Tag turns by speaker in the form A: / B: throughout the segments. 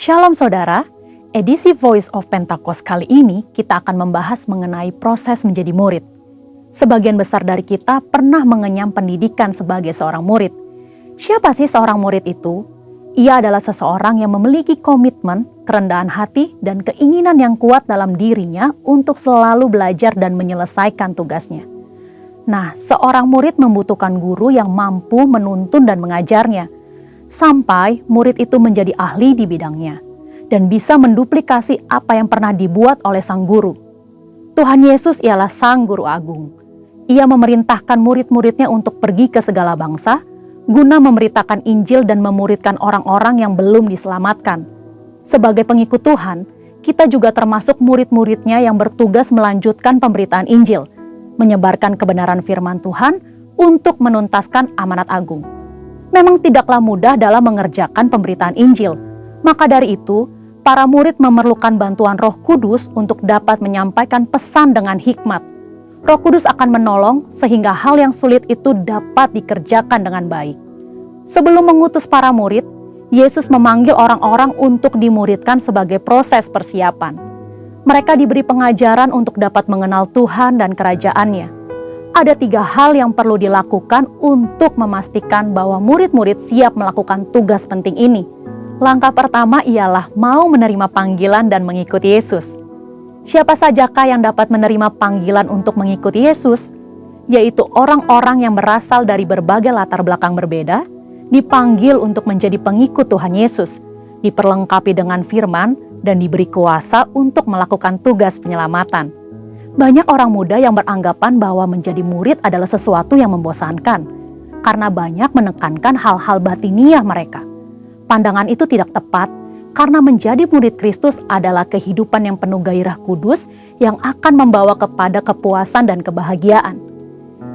A: Shalom saudara, edisi Voice of Pentecost kali ini kita akan membahas mengenai proses menjadi murid. Sebagian besar dari kita pernah mengenyam pendidikan sebagai seorang murid. Siapa sih seorang murid itu? Ia adalah seseorang yang memiliki komitmen, kerendahan hati, dan keinginan yang kuat dalam dirinya untuk selalu belajar dan menyelesaikan tugasnya. Nah, seorang murid membutuhkan guru yang mampu menuntun dan mengajarnya, sampai murid itu menjadi ahli di bidangnya dan bisa menduplikasi apa yang pernah dibuat oleh sang guru. Tuhan Yesus ialah sang guru agung. Ia memerintahkan murid-muridnya untuk pergi ke segala bangsa, guna memberitakan Injil dan memuridkan orang-orang yang belum diselamatkan. Sebagai pengikut Tuhan, kita juga termasuk murid-muridnya yang bertugas melanjutkan pemberitaan Injil, menyebarkan kebenaran firman Tuhan untuk menuntaskan amanat agung. Memang tidaklah mudah dalam mengerjakan pemberitaan Injil. Maka dari itu, para murid memerlukan bantuan Roh Kudus untuk dapat menyampaikan pesan dengan hikmat. Roh Kudus akan menolong sehingga hal yang sulit itu dapat dikerjakan dengan baik. Sebelum mengutus para murid, Yesus memanggil orang-orang untuk dimuridkan sebagai proses persiapan. Mereka diberi pengajaran untuk dapat mengenal Tuhan dan kerajaan-Nya. Ada 3 hal yang perlu dilakukan untuk memastikan bahwa murid-murid siap melakukan tugas penting ini. Langkah pertama ialah mau menerima panggilan dan mengikuti Yesus. Siapa sajakah yang dapat menerima panggilan untuk mengikuti Yesus? Yaitu orang-orang yang berasal dari berbagai latar belakang berbeda, dipanggil untuk menjadi pengikut Tuhan Yesus, diperlengkapi dengan firman, dan diberi kuasa untuk melakukan tugas penyelamatan. Banyak orang muda yang beranggapan bahwa menjadi murid adalah sesuatu yang membosankan, karena banyak menekankan hal-hal batiniah mereka. Pandangan itu tidak tepat, karena menjadi murid Kristus adalah kehidupan yang penuh gairah kudus yang akan membawa kepada kepuasan dan kebahagiaan.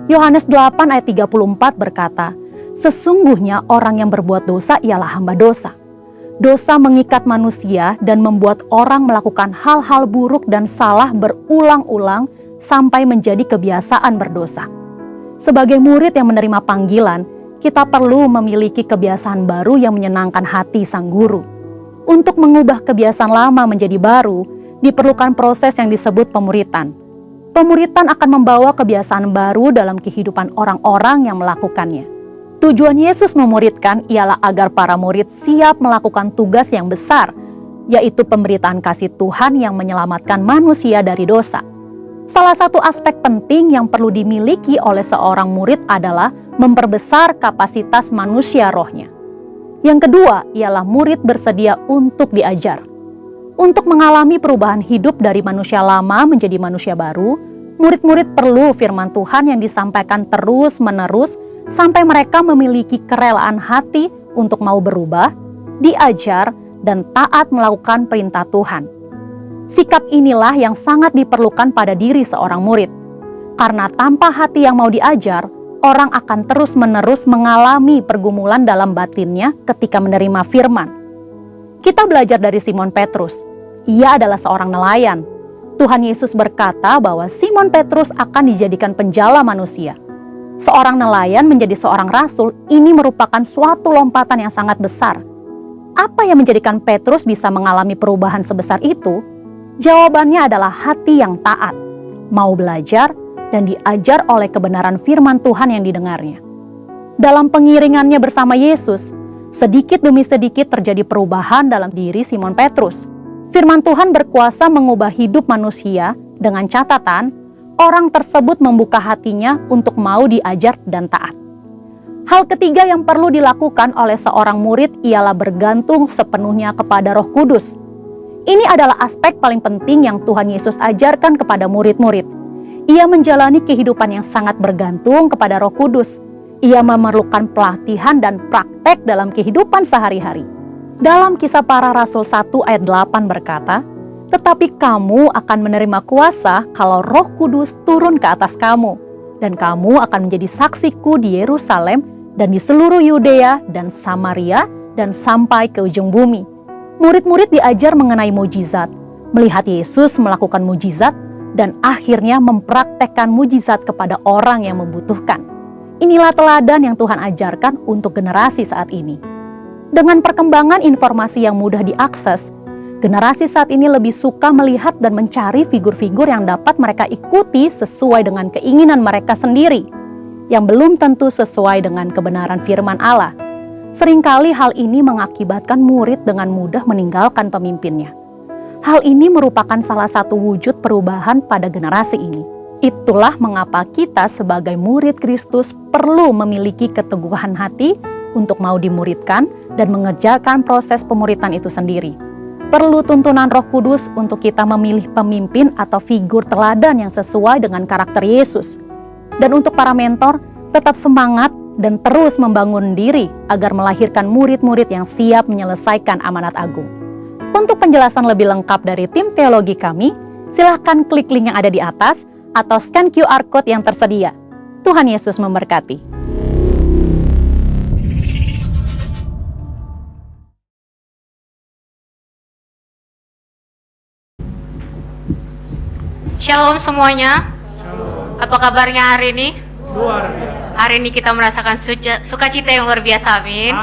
A: Yohanes 8 ayat 34 berkata, "Sesungguhnya orang yang berbuat dosa ialah hamba dosa." Dosa mengikat manusia dan membuat orang melakukan hal-hal buruk dan salah berulang-ulang sampai menjadi kebiasaan berdosa. Sebagai murid yang menerima panggilan, kita perlu memiliki kebiasaan baru yang menyenangkan hati sang guru. Untuk mengubah kebiasaan lama menjadi baru, diperlukan proses yang disebut pemuritan. Pemuritan akan membawa kebiasaan baru dalam kehidupan orang-orang yang melakukannya. Tujuan Yesus memuridkan ialah agar para murid siap melakukan tugas yang besar, yaitu pemberitaan kasih Tuhan yang menyelamatkan manusia dari dosa. Salah satu aspek penting yang perlu dimiliki oleh seorang murid adalah memperbesar kapasitas manusia rohnya. Yang kedua ialah murid bersedia untuk diajar. Untuk mengalami perubahan hidup dari manusia lama menjadi manusia baru, murid-murid perlu firman Tuhan yang disampaikan terus-menerus sampai mereka memiliki kerelaan hati untuk mau berubah, diajar, dan taat melakukan perintah Tuhan. Sikap inilah yang sangat diperlukan pada diri seorang murid. Karena tanpa hati yang mau diajar, orang akan terus-menerus mengalami pergumulan dalam batinnya ketika menerima firman. Kita belajar dari Simon Petrus. Ia adalah seorang nelayan. Tuhan Yesus berkata bahwa Simon Petrus akan dijadikan penjala manusia. Seorang nelayan menjadi seorang rasul, ini merupakan suatu lompatan yang sangat besar. Apa yang menjadikan Petrus bisa mengalami perubahan sebesar itu? Jawabannya adalah hati yang taat, mau belajar, dan diajar oleh kebenaran firman Tuhan yang didengarnya. Dalam pengiringannya bersama Yesus, sedikit demi sedikit terjadi perubahan dalam diri Simon Petrus. Firman Tuhan berkuasa mengubah hidup manusia dengan catatan orang tersebut membuka hatinya untuk mau diajar dan taat. Hal ketiga yang perlu dilakukan oleh seorang murid ialah bergantung sepenuhnya kepada Roh Kudus. Ini adalah aspek paling penting yang Tuhan Yesus ajarkan kepada murid-murid. Ia menjalani kehidupan yang sangat bergantung kepada Roh Kudus. Ia memerlukan pelatihan dan praktek dalam kehidupan sehari-hari. Dalam Kisah Para Rasul 1 ayat 8 berkata, "Tetapi kamu akan menerima kuasa kalau Roh Kudus turun ke atas kamu, dan kamu akan menjadi saksiku di Yerusalem dan di seluruh Yudea dan Samaria dan sampai ke ujung bumi." Murid-murid diajar mengenai mujizat, melihat Yesus melakukan mujizat, dan akhirnya mempraktekkan mujizat kepada orang yang membutuhkan. Inilah teladan yang Tuhan ajarkan untuk generasi saat ini. Dengan perkembangan informasi yang mudah diakses, generasi saat ini lebih suka melihat dan mencari figur-figur yang dapat mereka ikuti sesuai dengan keinginan mereka sendiri, yang belum tentu sesuai dengan kebenaran firman Allah. Seringkali hal ini mengakibatkan murid dengan mudah meninggalkan pemimpinnya. Hal ini merupakan salah satu wujud perubahan pada generasi ini. Itulah mengapa kita sebagai murid Kristus perlu memiliki keteguhan hati untuk mau dimuridkan dan mengerjakan proses pemuritan itu sendiri. Perlu tuntunan Roh Kudus untuk kita memilih pemimpin atau figur teladan yang sesuai dengan karakter Yesus. Dan untuk para mentor, tetap semangat dan terus membangun diri agar melahirkan murid-murid yang siap menyelesaikan amanat agung. Untuk penjelasan lebih lengkap dari tim teologi kami, silahkan klik link yang ada di atas atau scan QR Code yang tersedia. Tuhan Yesus memberkati.
B: Shalom semuanya. Apa kabarnya hari ini?
C: Luar biasa.
B: Hari ini kita merasakan sukacita yang luar biasa, amin.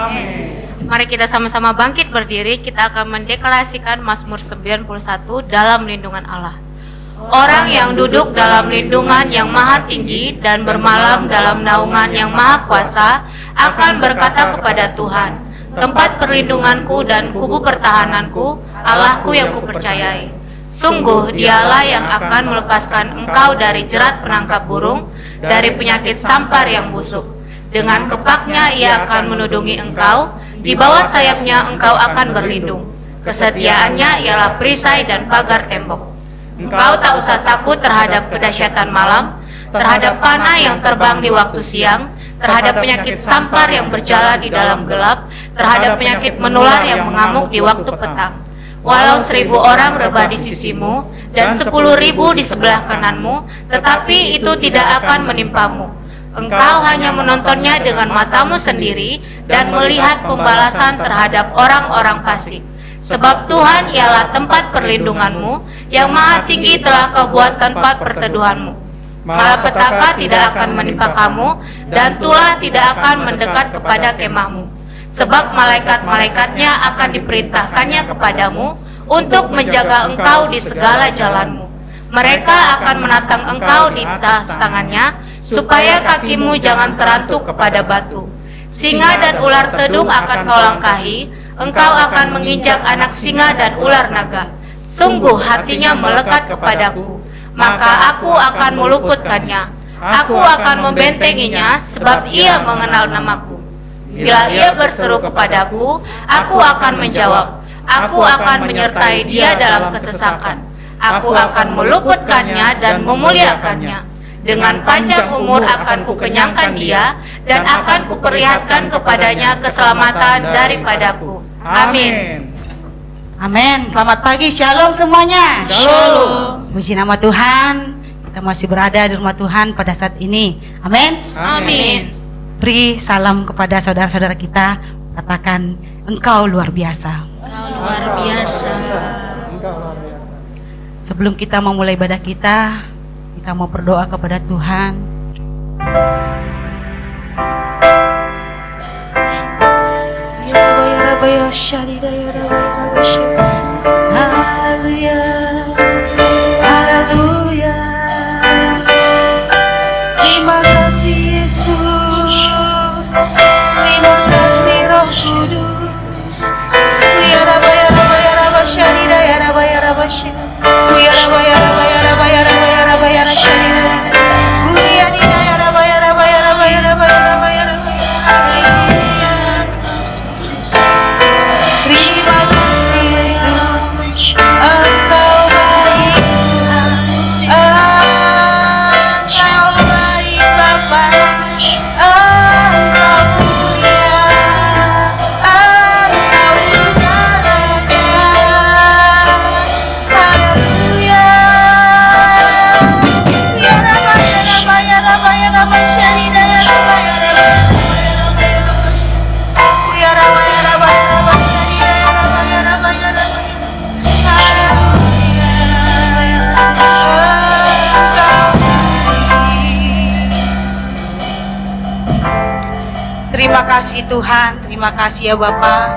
B: Mari kita sama-sama bangkit berdiri. Kita akan mendeklarasikan Mazmur 91 dalam lindungan Allah. Orang yang duduk dalam lindungan yang maha tinggi dan bermalam dalam naungan yang maha kuasa akan berkata kepada Tuhan, tempat perlindunganku dan kubu pertahananku, Allahku yang kupercayai. Sungguh dialah yang akan melepaskan engkau dari jerat penangkap burung, dari penyakit sampar yang busuk. Dengan kepaknya ia akan menudungi engkau, di bawah sayapnya engkau akan berlindung. Kesetiaannya ialah perisai dan pagar tembok. Engkau tak usah takut terhadap kedahsyatan malam, terhadap panah yang terbang di waktu siang, terhadap penyakit sampar yang berjalan di dalam gelap, terhadap penyakit menular yang mengamuk di waktu petang. Walau 1.000 orang rebah di sisimu dan 10.000 di sebelah kananmu, tetapi itu tidak akan menimpamu. Engkau hanya menontonnya dengan matamu sendiri dan melihat pembalasan terhadap orang-orang fasik. Sebab Tuhan ialah tempat perlindunganmu, yang maha tinggi telah kau buat tempat perteduhanmu. Malapetaka tidak akan menimpa kamu, dan tulah tidak akan mendekat kepada kemahmu. Sebab malaikat-malaikatnya akan diperintahkannya kepadamu untuk menjaga engkau di segala jalanmu. Mereka akan menatang engkau di atas tangannya, supaya kakimu jangan terantuk kepada batu. Singa dan ular tedung akan kau langkahi, engkau akan menginjak anak singa dan ular naga. Sungguh hatinya melekat kepadaku, maka aku akan meluputkannya. Aku akan membentenginya, sebab ia mengenal namaku. Bila ia berseru kepadaku, aku akan menjawab. Aku akan menyertai dia dalam kesesakan. Aku akan meluputkannya dan memuliakannya. Dengan panjang umur akan kukenyangkan dia, dan akan kuperlihatkan kepadanya keselamatan daripadaku. Amin.
D: Amin. Selamat pagi, shalom semuanya.
B: Shalom.
D: Puji nama Tuhan. Kita masih berada di rumah Tuhan pada saat ini. Amin.
B: Amin.
D: Beri salam kepada saudara-saudara kita. Katakan, engkau luar biasa.
B: Engkau luar biasa.
D: Sebelum kita memulai ibadah kita mau berdoa kepada Tuhan. Haleluya, haleluya. Terima kasih Yesus, terima kasih Roh Kudus. Terima kasih kasih Tuhan, terima kasih ya Bapa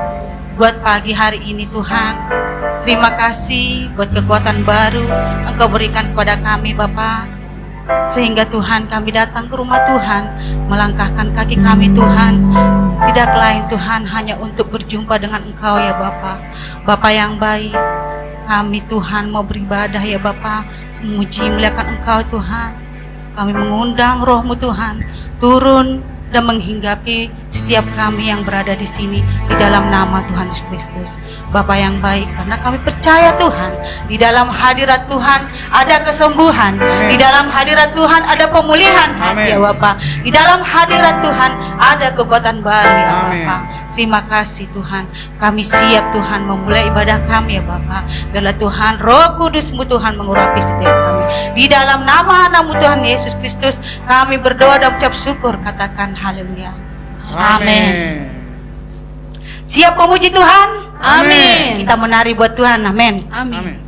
D: buat pagi hari ini Tuhan. Terima kasih buat kekuatan baru Engkau berikan kepada kami Bapa. Sehingga Tuhan kami datang ke rumah Tuhan, melangkahkan kaki kami Tuhan. Tidak lain Tuhan hanya untuk berjumpa dengan Engkau ya Bapa. Bapa yang baik, kami Tuhan mau beribadah ya Bapa, memuji memuliakan Engkau Tuhan. Kami mengundang Roh-Mu Tuhan turun dan menghinggapi setiap kami yang berada di sini di dalam nama Tuhan Yesus Kristus. Bapa yang baik, karena kami percaya Tuhan, di dalam hadirat Tuhan ada kesembuhan, di dalam hadirat Tuhan ada pemulihan hati ya Bapa, di dalam hadirat Tuhan ada kekuatan baru ya Bapa. Terima kasih Tuhan, kami siap Tuhan memulai ibadah kami ya Bapa. Biarlah Tuhan Roh Kudus-Mu Tuhan mengurapi setiap kami. Di dalam nama-Mu Tuhan Yesus Kristus kami berdoa dan ucap syukur, katakan haleluya. Amin. Siap memuji Tuhan?
B: Amin.
D: Kita menari buat Tuhan, amin.
B: Amin.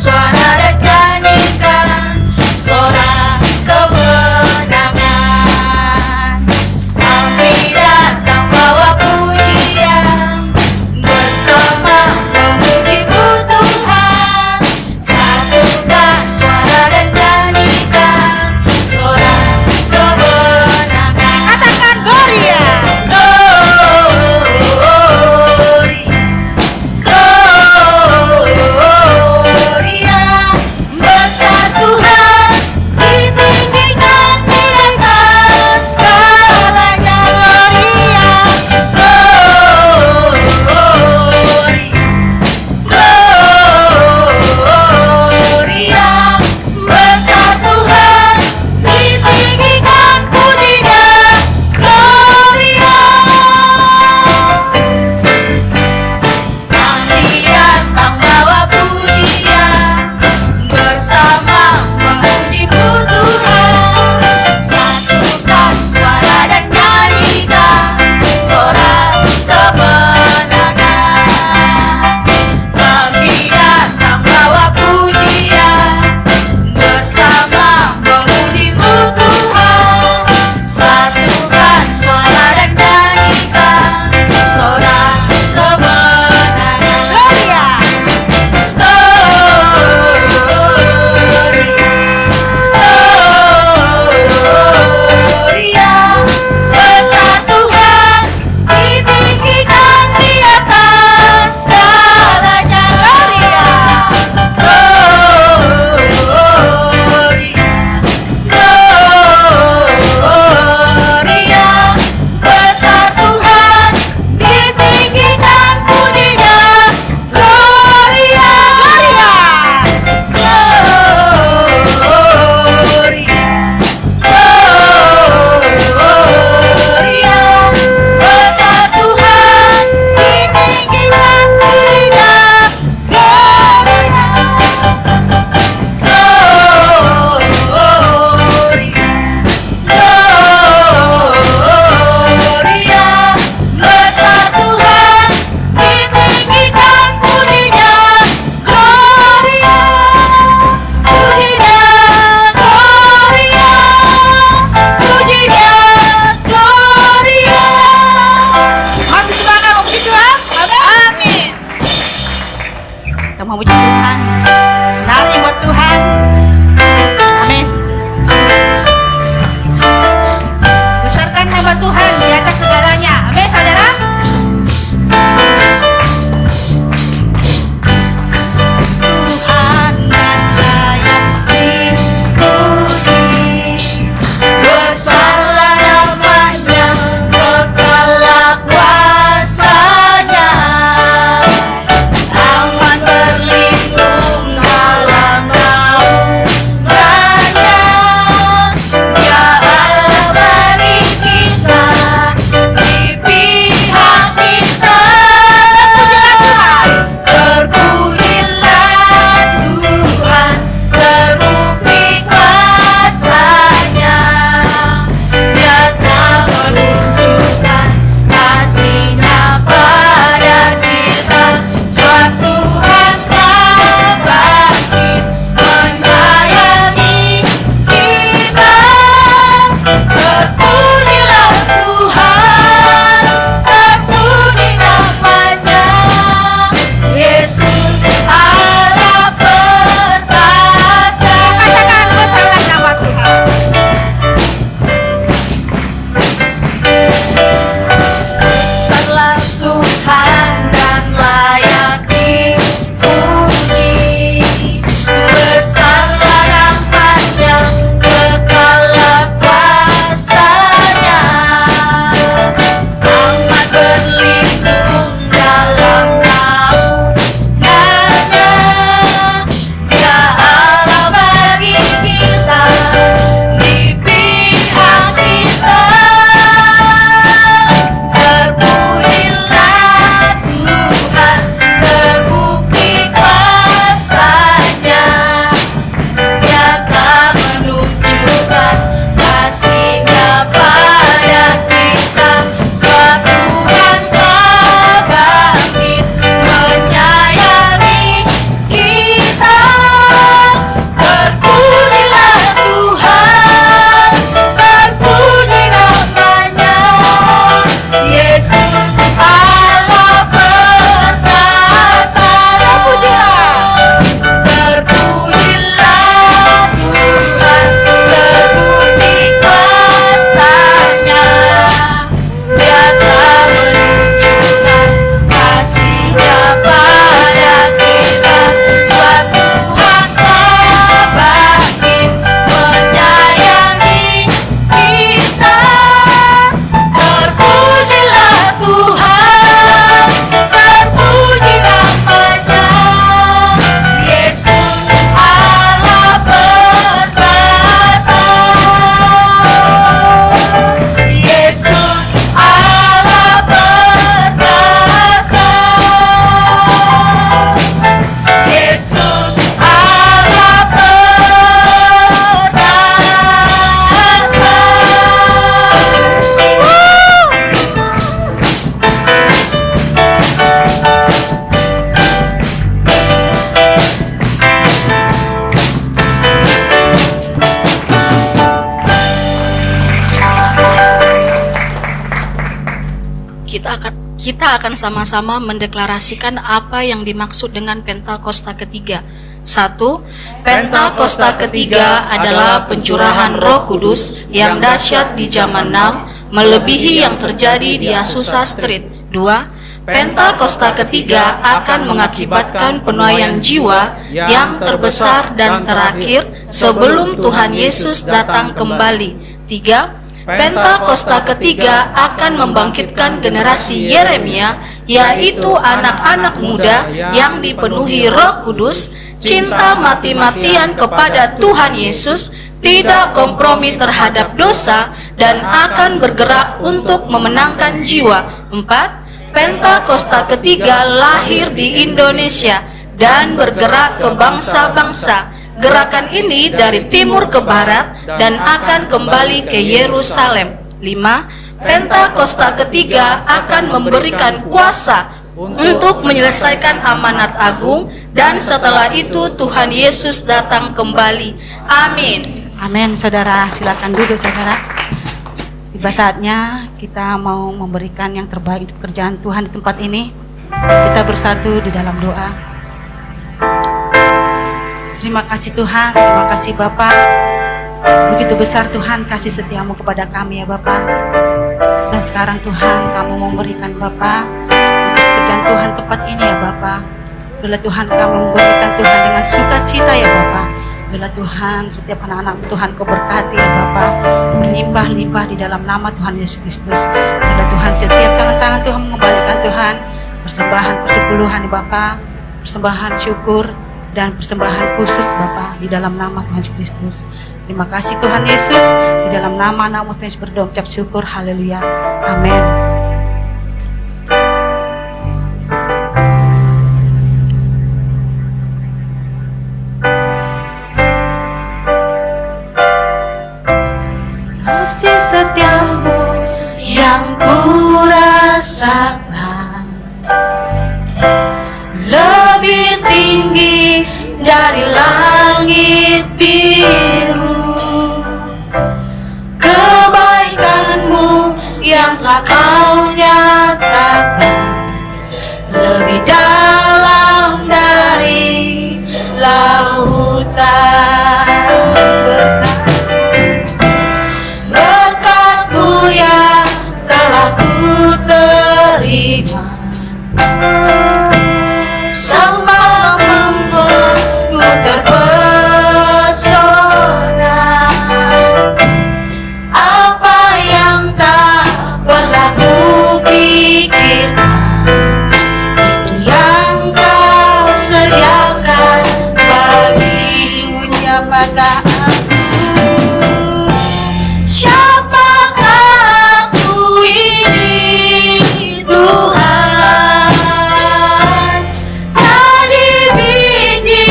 C: Suara dan nyanyikan sorak kemuliaan. kita akan sama-sama mendeklarasikan apa yang dimaksud dengan Pentakosta ketiga. 1. Pentakosta ketiga adalah pencurahan Roh Kudus yang dahsyat di zaman now, melebihi yang terjadi di Azusa Street. 2. Pentakosta ketiga akan mengakibatkan penuaian jiwa yang terbesar dan terakhir sebelum Tuhan Yesus datang kembali. 3. Pentakosta ketiga akan membangkitkan generasi Yeremia, yaitu anak-anak muda yang dipenuhi Roh Kudus, cinta mati-matian kepada Tuhan Yesus, tidak kompromi terhadap dosa, dan akan bergerak untuk memenangkan jiwa. 4. Pentakosta ketiga lahir di Indonesia dan bergerak ke bangsa-bangsa. Gerakan ini dari timur ke barat dan akan kembali ke Yerusalem. 5. Pentakosta ketiga akan memberikan kuasa untuk menyelesaikan amanat agung, dan setelah itu Tuhan Yesus datang kembali. Amin.
D: Amin. Saudara, silakan duduk saudara. Tiba saatnya kita mau memberikan yang terbaik untuk pekerjaan Tuhan di tempat ini. Kita bersatu di dalam doa. Terima kasih Tuhan, terima kasih Bapa. Begitu besar Tuhan kasih setiamu kepada kami ya Bapa. Dan sekarang Tuhan kamu memberikan Bapa untuk pekerjaan Tuhan tempat ini ya Bapa. Bila Tuhan kamu memberikan Tuhan dengan sukacita ya Bapa. Bila Tuhan setiap anak-anak Tuhan kau berkati ya Bapa, berlimpah-limpah di dalam nama Tuhan Yesus Kristus. Bila Tuhan setiap tangan-tangan Tuhan mengembalikan Tuhan persembahan persepuluhan ya Bapa, persembahan syukur dan persembahan khusus Bapa di dalam nama Tuhan Yesus Kristus. Terima kasih Tuhan Yesus, di dalam nama Tuhan Yesus berdoa ucap syukur, haleluya, amin.
C: Kasih setiamu yang ku rasakan lebih tinggi dari langit biru. Kebaikanmu yang telah kau nyatakan lebih dalam dari lautan. Berkat-Mu yang telah ku terima semalam membuatku terpesona. Apa yang tak pernah ku pikirkan, itu yang kau sediakan bagiku.
D: Siapakah
C: Siapakah aku ini Tuhan, jadi biji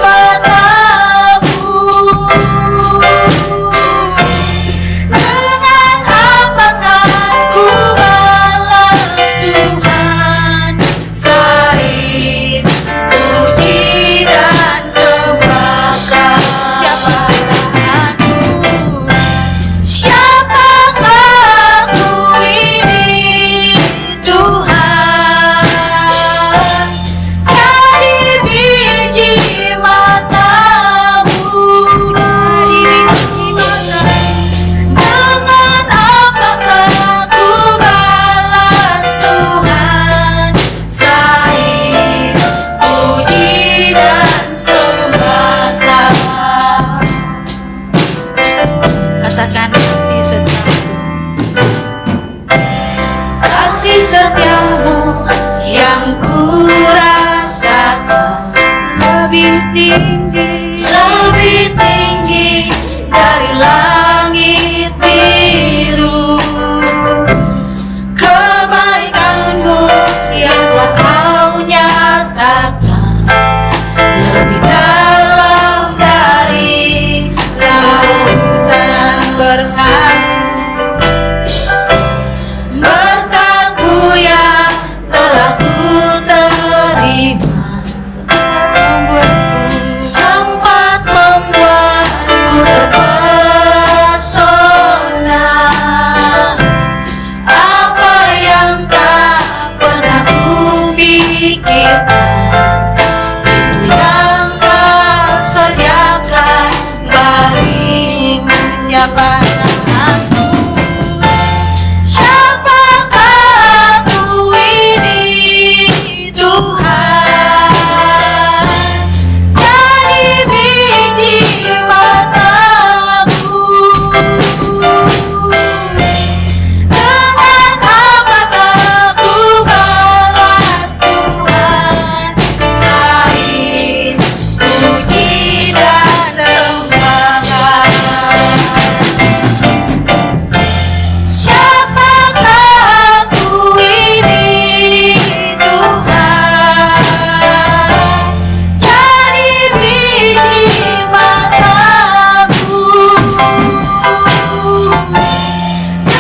C: matamu. Dengan apakah ku balas Tuhan selain puji dan sembah Kau? Siapakah aku ini Tuhan, jadi biji matamu. Dengan apakah ku balas Tuhan selain puji dan sembah Kau?
D: katakan kasih setiamu.
C: Kasih setiamu yang ku rasakan
D: Lebih tinggi
C: dari langit biru. Kebaikanmu yang telah kau nyatakan lebih dalam dari lautan. Berkat-Mu yang telah ku terima
D: siapakah aku? Siapakah aku ini Tuhan? Jadi biji matamu. Dengan apakah ku balas Tuhan selain puji dan sembahkan? Siapakah aku ini Tuhan? Jadi biji matamu.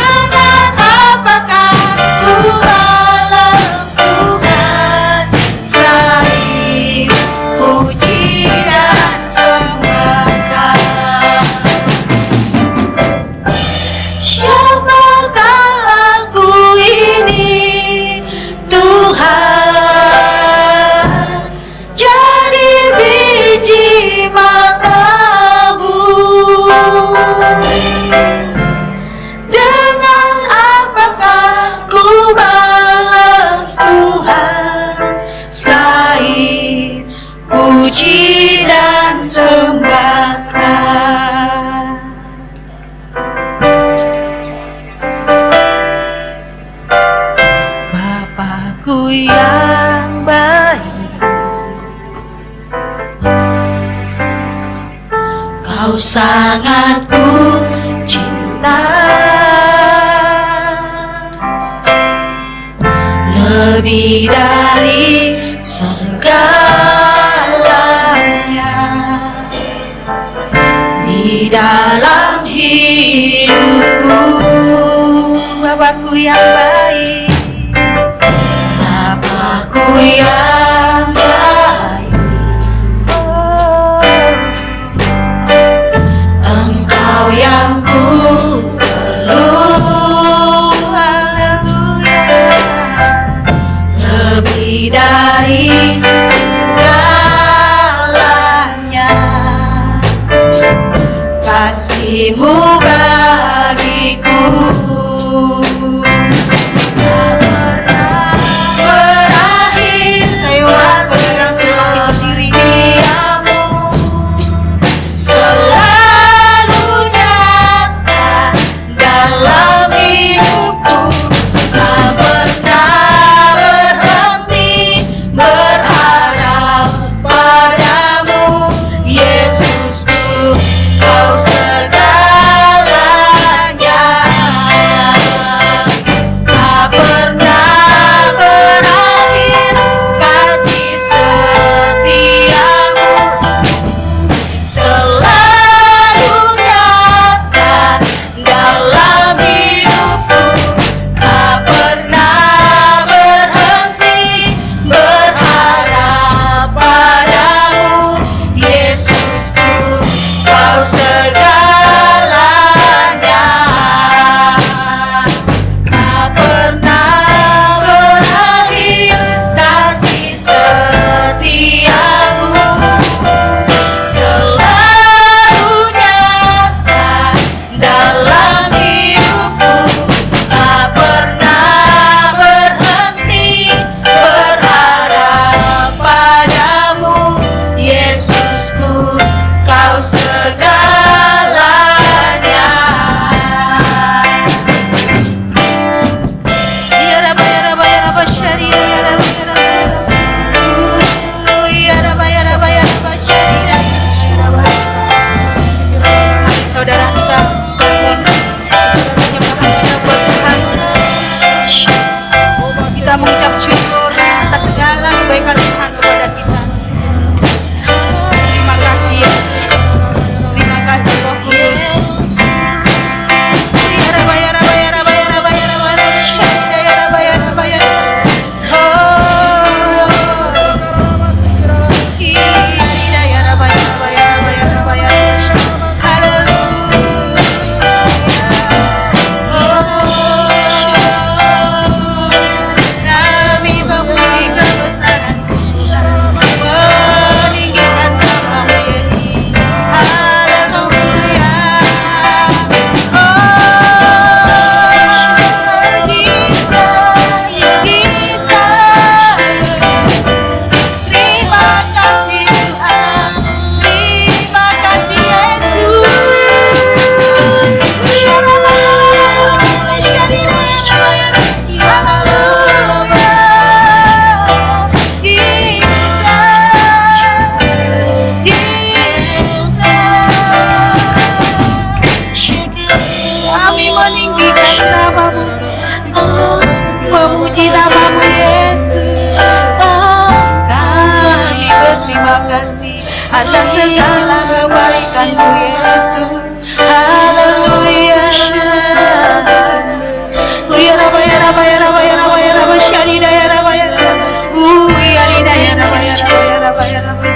D: Dengan apakah ku balas Tuhan selain puji dan sembahkan? Siapakah aku ini Tuhan? Jadi biji matamu. Dengan apakah ku balas Tuhan selain puji dan sembahkan? Bapakku yang baik, Kau sangat ku cinta, lebih dari segalanya di dalam hidupku. Bapakku yang baik, Bapakku yang baik, Engkau yang ku perlu. Haleluya. Lebih dari segalanya kasih-Mu bagiku. Tak pernah berakhir kasih setiamu, selalu nyata dalam hidupku. Tak pernah berhenti berharap padamu, Yesusku, Kau segalanya. Tak pernah berakhir kasih setiamu, selalu nyata dalam hidupku. Tak pernah berhenti berharap padamu, Yesusku, Kau segalanya. Tak pernah berakhir kasih setiamu, selalu nyata dalam hidupku. Tak pernah berhenti berharap padamu, Yesusku, Kau segalanya. Ya Rabbi, ya Rabbi, ya Rabbi, Syariah, ya Rabbi, ya Rabbi, ya Rabbi, ya Rabbi, ya Rabbi, Syariah, ya Rabbi. Mari saudara kita bangun, menyembahkan buat Tuhan. Kita mengucap syukur atas segala kebaikan Tuhan kepada kita. Terima kasih Yesus. Terima kasih atas segala kebaikan-Mu Yesus. Haleluya. Ya Rabba ya Rabba ya Rabba ya Rabba ya Rabba syarida ya Rabba ya Rabba. Ya rida ya Rabba ya Rabba ya Rabba ya Rabba.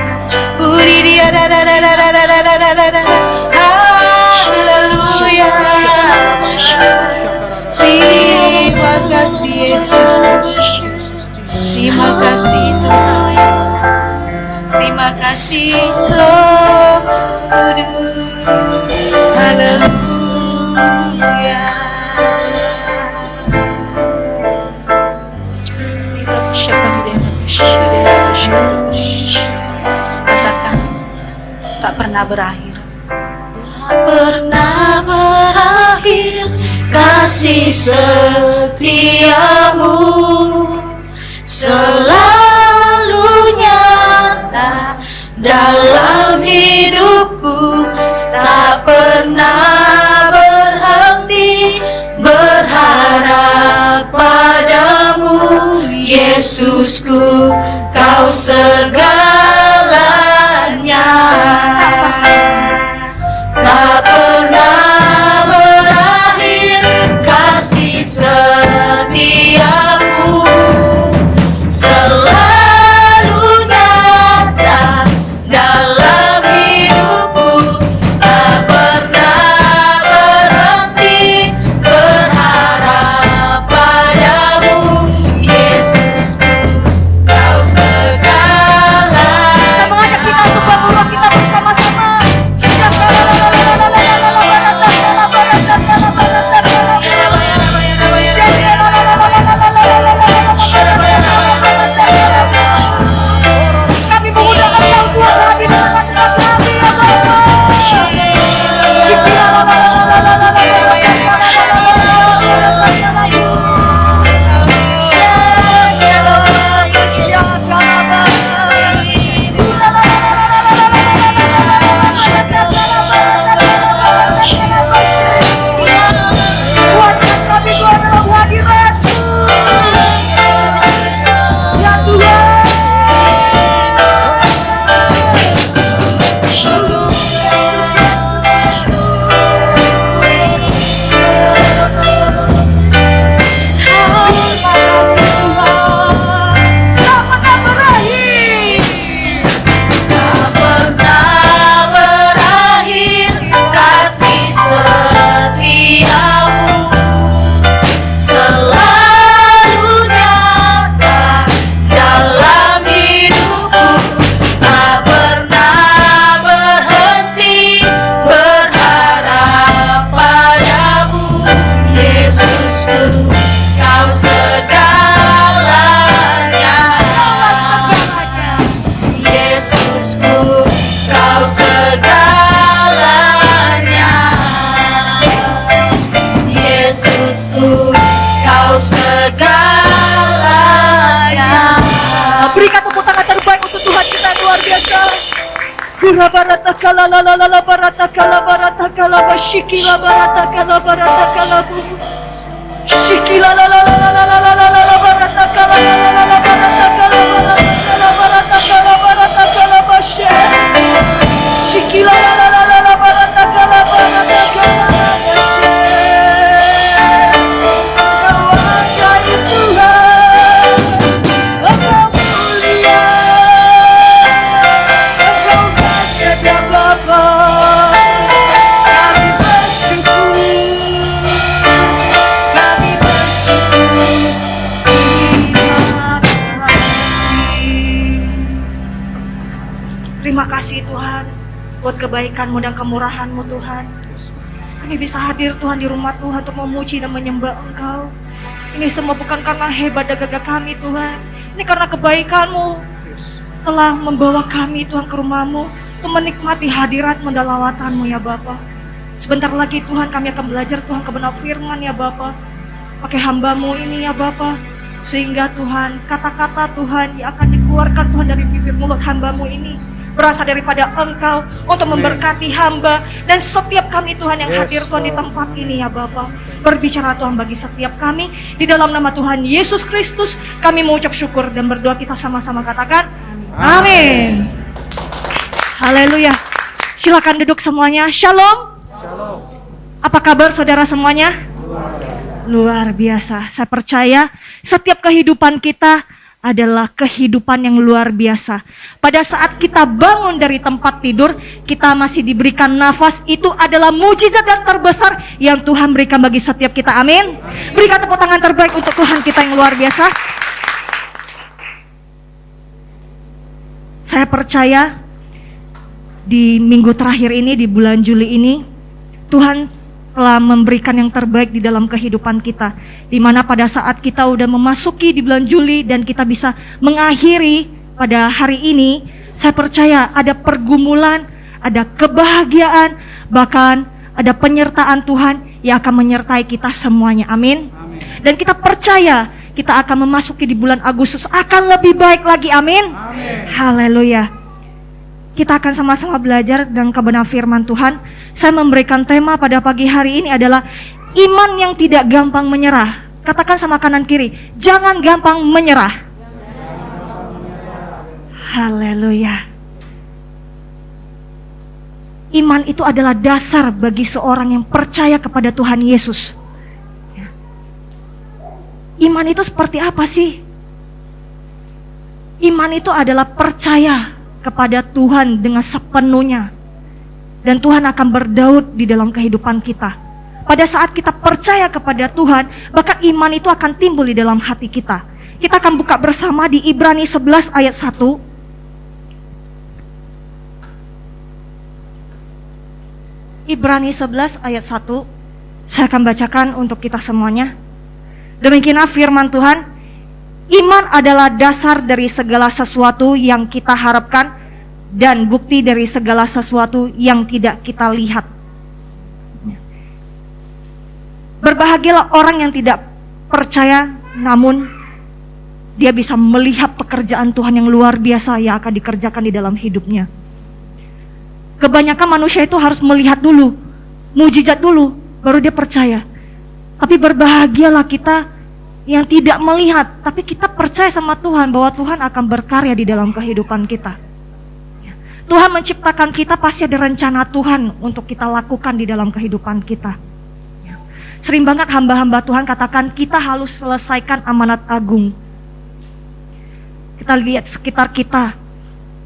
D: Dia da da da da da da da da da da. Haleluya. Terima kasih Yesus. Terima kasih Tuhan. Terima kasih Roh Kudus. Haleluya. Katakan, tak pernah berakhir.
C: Tak pernah berakhir kasih setiamu, selalu nyata dalam hidupku, tak pernah berhenti berharap padamu, Yesusku, Kau segalanya. Tak pernah berakhir kasih setiamu, selalu nyata dalam hidupku, tak pernah berhenti berharap padamu, Yesusku, Kau segalanya. Kita mengajak kita untuk berdoa kita bersama-sama. Kami menggunakan Kau Tuhan habis dengan kami ya Bapa. Kau segalanya. Berikan tepuk tangan terbaik untuk Tuhan kita yang luar biasa. Kura barata kala la la la la barata kala bashikila barata kala bu. Shikila la la la la la la la la la barata kala la la la la barata kala bashe. Shikila la la la la la barata kala bashe. Terima kasih Tuhan buat kebaikan-Mu dan kemurahan-Mu Tuhan. Kami bisa hadir Tuhan di rumah Tuhan untuk memuji dan menyembah Engkau. Ini semua bukan karena hebat dan gagah kami Tuhan. Ini karena kebaikan-Mu telah membawa kami Tuhan ke rumah-Mu untuk menikmati hadirat-Mu dan lawatan-Mu ya Bapa. Sebentar lagi Tuhan kami akan belajar Tuhan kebenaran firman ya Bapa. Pakai hamba-Mu ini ya Bapa. Sehingga Tuhan kata-kata Tuhan yang akan dikeluarkan Tuhan dari bibir mulut hamba-Mu ini berasal daripada Engkau untuk memberkati hamba dan setiap kami Tuhan yang hadir Tuhan di tempat ini ya Bapa. Berbicara Tuhan bagi setiap kami di dalam nama Tuhan Yesus Kristus kami mengucap syukur dan berdoa, kita sama-sama katakan amin.
E: Haleluya. Silakan duduk semuanya. Shalom. Apa kabar saudara semuanya? Luar biasa. Saya percaya setiap kehidupan kita adalah kehidupan yang luar biasa. Pada saat kita bangun dari tempat tidur, kita masih diberikan nafas, itu adalah mujizat yang terbesar yang Tuhan berikan bagi setiap kita. Amin. Berikan tepuk tangan terbaik untuk Tuhan kita yang luar biasa. Saya percaya di minggu terakhir ini, di bulan Juli ini, Tuhan telah memberikan yang terbaik di dalam kehidupan kita, di mana pada saat kita udah memasuki di bulan Juli dan kita bisa mengakhiri pada hari ini, saya percaya ada pergumulan, ada kebahagiaan, bahkan ada penyertaan Tuhan yang akan menyertai kita semuanya. Amin. Dan kita percaya kita akan memasuki di bulan Agustus akan lebih baik lagi. Amin. Haleluya. Kita akan sama-sama belajar dan kebenaran firman Tuhan. Saya memberikan tema pada pagi hari ini adalah iman yang tidak gampang menyerah. Katakan sama kanan kiri, jangan gampang menyerah. Haleluya. Iman itu adalah dasar bagi seorang yang percaya kepada Tuhan Yesus. Iman itu seperti apa sih? Iman itu adalah percaya kepada Tuhan dengan sepenuhnya. Dan Tuhan akan berdaud di dalam kehidupan kita. Pada saat kita percaya kepada Tuhan, maka iman itu akan timbul di dalam hati kita. Kita akan buka bersama di Ibrani 11 ayat 1. Ibrani 11 ayat 1. Saya akan bacakan untuk kita semuanya. Demikianlah firman Tuhan. Iman adalah dasar dari segala sesuatu yang kita harapkan dan bukti dari segala sesuatu yang tidak kita lihat. Berbahagialah orang yang tidak percaya, namun dia bisa melihat pekerjaan Tuhan yang luar biasa yang akan dikerjakan di dalam hidupnya. Kebanyakan manusia itu harus melihat dulu, mujizat dulu, baru dia percaya. Tapi berbahagialah kita yang tidak melihat, tapi kita percaya sama Tuhan bahwa Tuhan akan berkarya di dalam kehidupan kita. Tuhan menciptakan kita, pasti ada rencana Tuhan untuk kita lakukan di dalam kehidupan kita. Sering banget hamba-hamba Tuhan katakan kita harus selesaikan amanat agung. Kita lihat sekitar kita,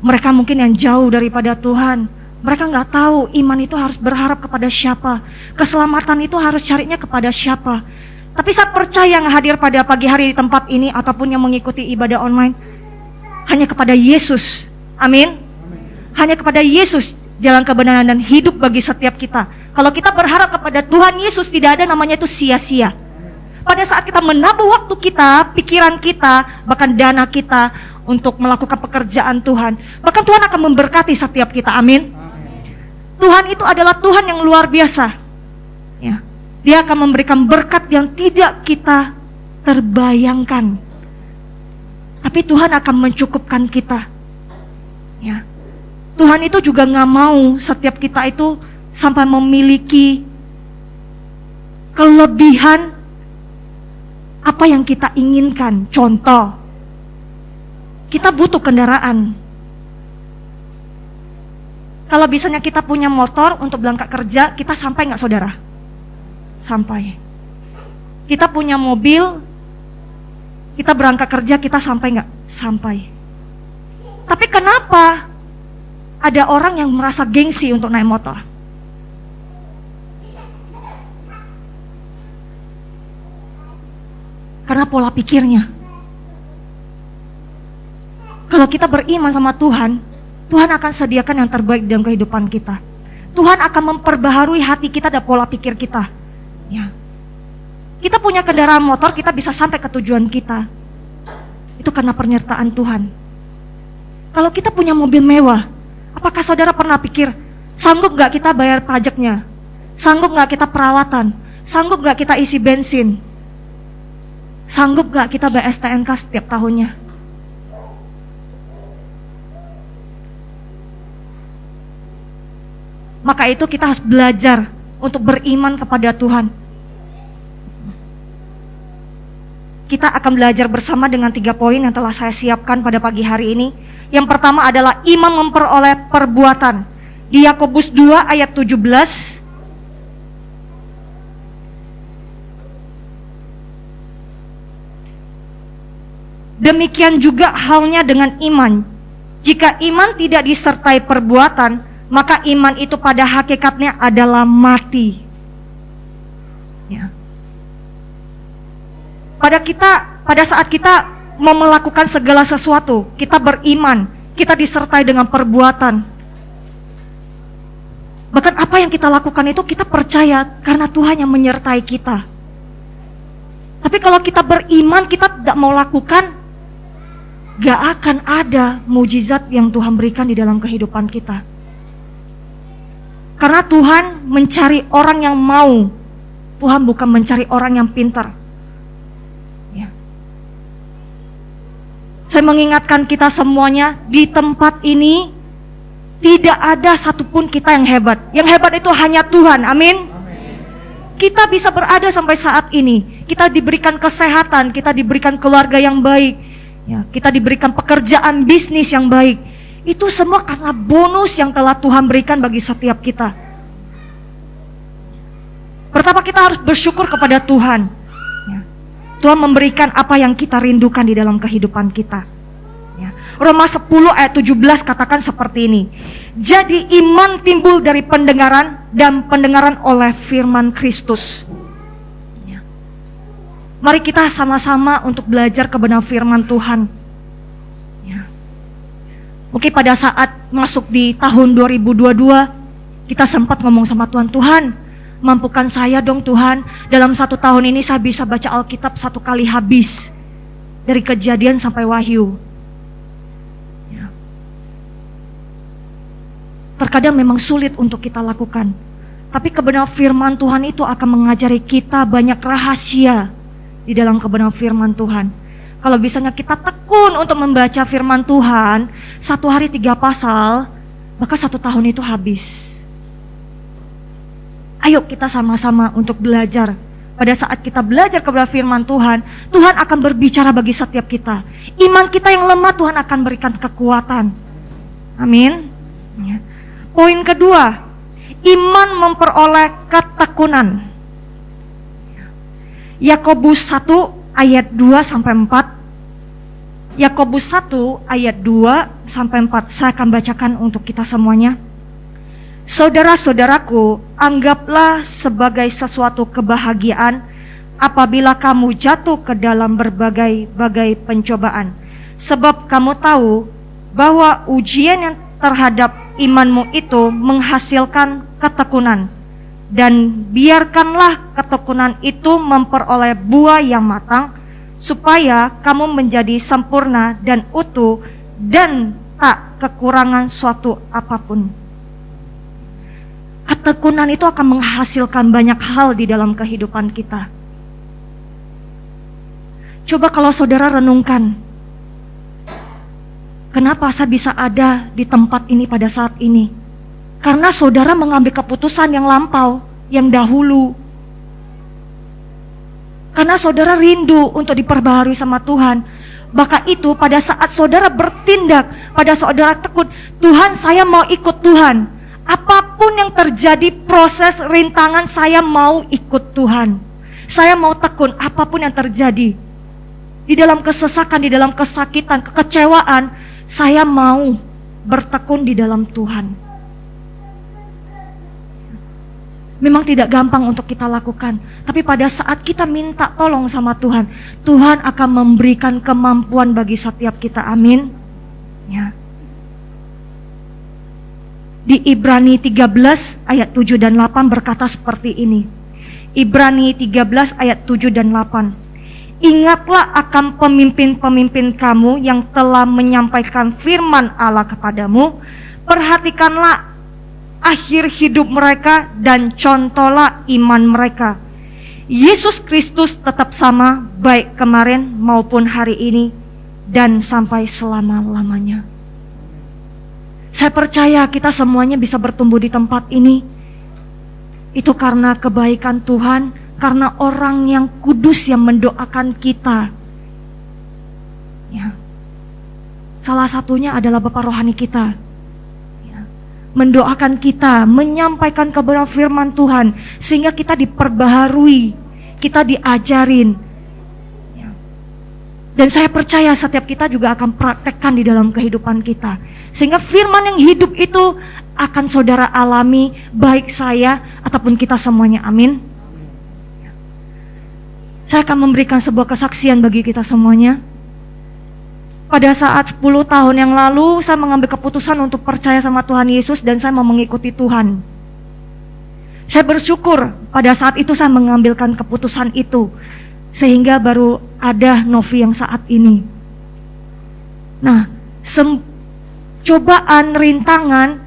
E: mereka mungkin yang jauh daripada Tuhan. Mereka nggak tahu iman itu harus berharap kepada siapa, keselamatan itu harus carinya kepada siapa. Tapi saya percaya yang hadir pada pagi hari di tempat ini ataupun yang mengikuti ibadah online, hanya kepada Yesus. Amin. Hanya kepada Yesus jalan kebenaran dan hidup bagi setiap kita. Kalau kita berharap kepada Tuhan Yesus, tidak ada namanya itu sia-sia. Pada saat kita menabur waktu kita, pikiran kita, bahkan dana kita untuk melakukan pekerjaan Tuhan, bahkan Tuhan akan memberkati setiap kita. Amin. Tuhan itu adalah Tuhan yang luar biasa. Ya. Dia akan memberikan berkat yang tidak kita terbayangkan. Tapi Tuhan akan mencukupkan kita. Ya. Tuhan itu juga gak mau setiap kita itu sampai memiliki kelebihan apa yang kita inginkan. Contoh, kita butuh kendaraan. Kalau misalnya kita punya motor untuk berangkat kerja, kita sampai gak saudara? Sampai. Kita punya mobil, kita berangkat kerja, kita sampai nggak? Sampai. Tapi kenapa ada orang yang merasa gengsi untuk naik motor? Karena pola pikirnya. Kalau kita beriman sama Tuhan, Tuhan akan sediakan yang terbaik dalam kehidupan kita. Tuhan akan memperbaharui hati kita dan pola pikir kita. Ya. Kita punya kendaraan motor, kita bisa sampai ke tujuan kita. Itu karena penyertaan Tuhan. Kalau kita punya mobil mewah, apakah saudara pernah pikir, sanggup gak kita bayar pajaknya? Sanggup gak kita perawatan? Sanggup gak kita isi bensin? Sanggup gak kita bayar STNK setiap tahunnya? Maka itu kita harus belajar untuk beriman kepada Tuhan. Kita akan belajar bersama dengan 3 poin yang telah saya siapkan pada pagi hari ini. Yang pertama adalah iman memperoleh perbuatan. Di Yakobus 2 ayat 17. Demikian juga halnya dengan iman. Jika iman tidak disertai perbuatan, maka iman itu pada hakikatnya adalah mati. Ya. Pada saat kita mau melakukan segala sesuatu, kita beriman, kita disertai dengan perbuatan. Bahkan apa yang kita lakukan itu kita percaya karena Tuhan yang menyertai kita. Tapi kalau kita beriman, kita tidak mau lakukan, gak akan ada mujizat yang Tuhan berikan di dalam kehidupan kita. Karena Tuhan mencari orang yang mau. Tuhan bukan mencari orang yang pintar. Ya. Saya mengingatkan kita semuanya, di tempat ini tidak ada satupun kita yang hebat. Yang hebat itu hanya Tuhan, amin. Kita bisa berada sampai saat ini. Kita diberikan kesehatan, kita diberikan keluarga yang baik, ya, kita diberikan pekerjaan bisnis yang baik. Itu semua karena bonus yang telah Tuhan berikan bagi setiap kita. Pertama kita harus bersyukur kepada Tuhan. Ya. Tuhan memberikan apa yang kita rindukan di dalam kehidupan kita. Ya. Roma 10 ayat 17 katakan seperti ini. Jadi iman timbul dari pendengaran, dan pendengaran oleh firman Kristus. Ya. Mari kita sama-sama untuk belajar kebenaran firman Tuhan. Ya. Mungkin pada saat masuk di tahun 2022, kita sempat ngomong sama Tuhan, Tuhan, mampukan saya dong Tuhan, dalam 1 tahun ini saya bisa baca Alkitab 1 kali habis, dari Kejadian sampai Wahyu. Ya. Terkadang memang sulit untuk kita lakukan, tapi kebenaran firman Tuhan itu akan mengajari kita banyak rahasia di dalam kebenaran firman Tuhan. Kalau misalnya kita tekun untuk membaca firman Tuhan, 1 hari 3 pasal, maka 1 tahun itu habis. Ayo kita sama-sama untuk belajar. Pada saat kita belajar kepada firman Tuhan, Tuhan akan berbicara bagi setiap kita. Iman kita yang lemah, Tuhan akan berikan kekuatan. Amin. Ya. Poin kedua, iman memperoleh ketekunan. Yakobus 1 ayat 2 sampai 4. Yakobus 1 ayat 2 sampai 4. Saya akan bacakan untuk kita semuanya. Saudara-saudaraku, anggaplah sebagai sesuatu kebahagiaan apabila kamu jatuh ke dalam berbagai-bagai pencobaan. Sebab kamu tahu bahwa ujian yang terhadap imanmu itu menghasilkan ketekunan. Dan biarkanlah ketekunan itu memperoleh buah yang matang, supaya kamu menjadi sempurna dan utuh dan tak kekurangan suatu apapun. Ketekunan itu akan menghasilkan banyak hal di dalam kehidupan kita. Coba kalau saudara renungkan, kenapa saya bisa ada di tempat ini pada saat ini? Karena saudara mengambil keputusan yang lampau, yang dahulu. Karena saudara rindu untuk diperbaharui sama Tuhan. Maka itu pada saat saudara bertindak, pada saudara tekun, Tuhan saya mau ikut Tuhan. Apapun yang terjadi, proses rintangan, saya mau ikut Tuhan. Saya mau tekun apapun yang terjadi. Di dalam kesesakan, di dalam kesakitan, kekecewaan, saya mau bertekun di dalam Tuhan. Memang tidak gampang untuk kita lakukan, tapi pada saat kita minta tolong sama Tuhan, Tuhan akan memberikan kemampuan bagi setiap kita. Amin. Ya. Di Ibrani 13 ayat 7 dan 8 berkata seperti ini. Ibrani 13 ayat 7 dan 8. Ingatlah akan pemimpin-pemimpin kamu yang telah menyampaikan firman Allah kepadamu. Perhatikanlah akhir hidup mereka dan contohlah iman mereka. Yesus Kristus tetap sama, baik kemarin maupun hari ini dan sampai selama-lamanya. Saya percaya kita semuanya bisa bertumbuh di tempat ini. Itu karena kebaikan Tuhan, karena orang yang kudus yang mendoakan kita. Ya. salah satunya adalah Bapa rohani kita. Ya. Mendoakan kita, menyampaikan kebenaran firman Tuhan, sehingga kita diperbaharui, kita diajarin. Ya. Dan saya percaya setiap kita juga akan praktekkan di dalam kehidupan kita. Sehingga firman yang hidup itu akan saudara alami, baik saya ataupun kita semuanya. Amin. Saya akan memberikan sebuah kesaksian bagi kita semuanya. Pada saat 10 tahun yang lalu, saya mengambil keputusan untuk percaya sama Tuhan Yesus dan saya mau mengikuti Tuhan. Saya bersyukur pada saat itu saya mengambilkan keputusan itu, sehingga baru ada Novi yang saat ini. Nah, cobaan, rintangan,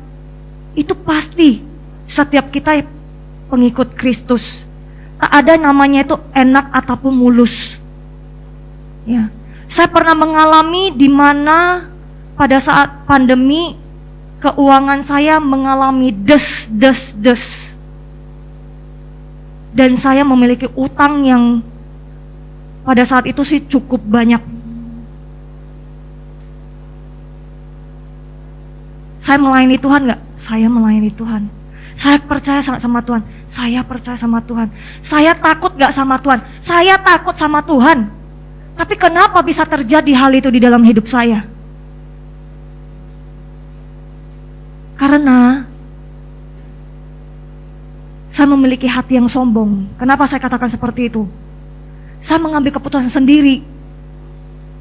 E: itu pasti setiap kita pengikut Kristus. Tak ada namanya itu enak ataupun mulus. Ya. Saya pernah mengalami di mana pada saat pandemi keuangan saya mengalami des. Dan saya memiliki utang yang pada saat itu sih cukup banyak. Saya melayani Tuhan nggak? Saya melayani Tuhan. Saya percaya sangat sama Tuhan. Saya percaya sama Tuhan. Saya takut nggak sama Tuhan? Saya takut sama Tuhan. Tapi kenapa bisa terjadi hal itu di dalam hidup saya? Karena saya memiliki hati yang sombong. Kenapa saya katakan seperti itu? Saya mengambil keputusan sendiri,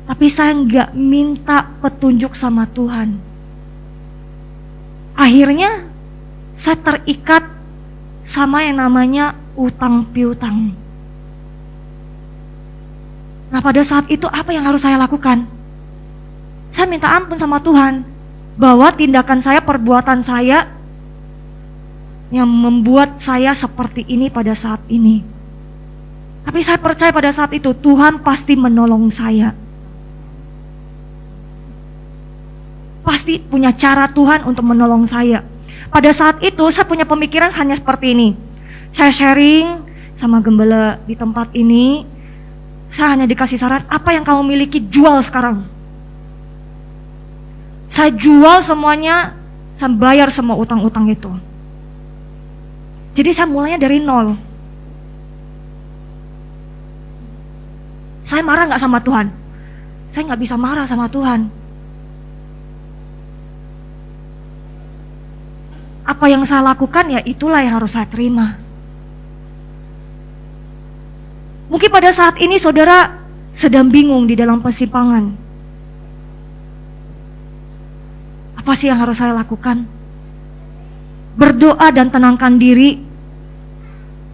E: tapi saya nggak minta petunjuk sama Tuhan. Akhirnya saya terikat sama yang namanya utang piutang. Nah, pada saat itu apa yang harus saya lakukan? Saya minta ampun sama Tuhan bahwa tindakan saya, perbuatan saya yang membuat saya seperti ini pada saat ini. Tapi saya percaya pada saat itu Tuhan pasti menolong saya. Pasti punya cara Tuhan untuk menolong saya. Pada saat itu saya punya pemikiran hanya seperti ini. Saya sharing sama gembala di tempat ini. Saya hanya dikasih saran, apa yang kamu miliki jual sekarang. Saya jual semuanya, saya bayar semua utang-utang itu. Jadi saya mulainya dari nol. Saya marah gak sama Tuhan? Saya gak bisa marah sama Tuhan. Apa yang saya lakukan ya itulah yang harus saya terima. Mungkin pada saat ini saudara sedang bingung di dalam persimpangan. Apa sih yang harus saya lakukan? Berdoa dan tenangkan diri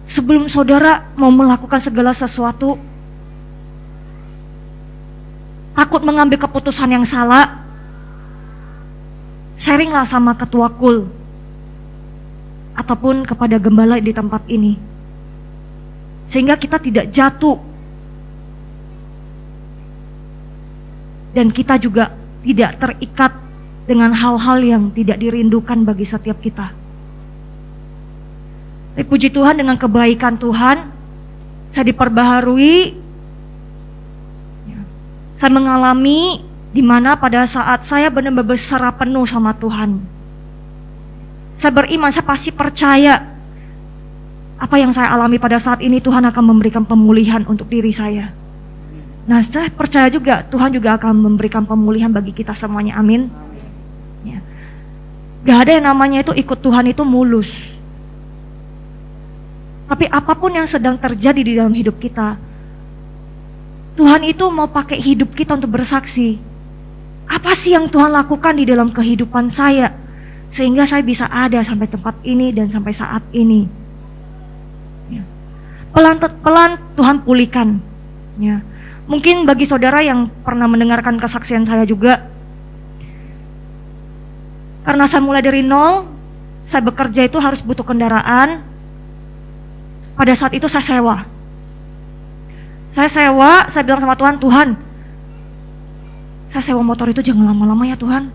E: sebelum saudara mau melakukan segala sesuatu. Takut mengambil keputusan yang salah. Sharinglah sama ketua KUL ataupun kepada gembala di tempat ini. Sehingga kita tidak jatuh. Dan kita juga tidak terikat dengan hal-hal yang tidak dirindukan bagi setiap kita. Tapi puji Tuhan dengan kebaikan Tuhan, saya diperbaharui. Saya mengalami di mana pada saat saya benar-benar berserah penuh sama Tuhan. Saya beriman, saya pasti percaya apa yang saya alami pada saat ini Tuhan akan memberikan pemulihan untuk diri saya. Nah, saya percaya juga Tuhan juga akan memberikan pemulihan bagi kita semuanya. Amin. Ya. Gak ada yang namanya itu ikut Tuhan itu mulus. Tapi apapun yang sedang terjadi di dalam hidup kita, Tuhan itu mau pakai hidup kita untuk bersaksi. Apa sih yang Tuhan lakukan di dalam kehidupan saya sehingga saya bisa ada sampai tempat ini dan sampai saat ini. Pelan-pelan Tuhan pulihkan. Ya. Mungkin bagi saudara yang pernah mendengarkan kesaksian saya juga, karena saya mulai dari nol, saya bekerja itu harus butuh kendaraan. Pada saat itu saya sewa. Saya bilang sama Tuhan, Tuhan, saya sewa motor itu jangan lama-lama ya Tuhan.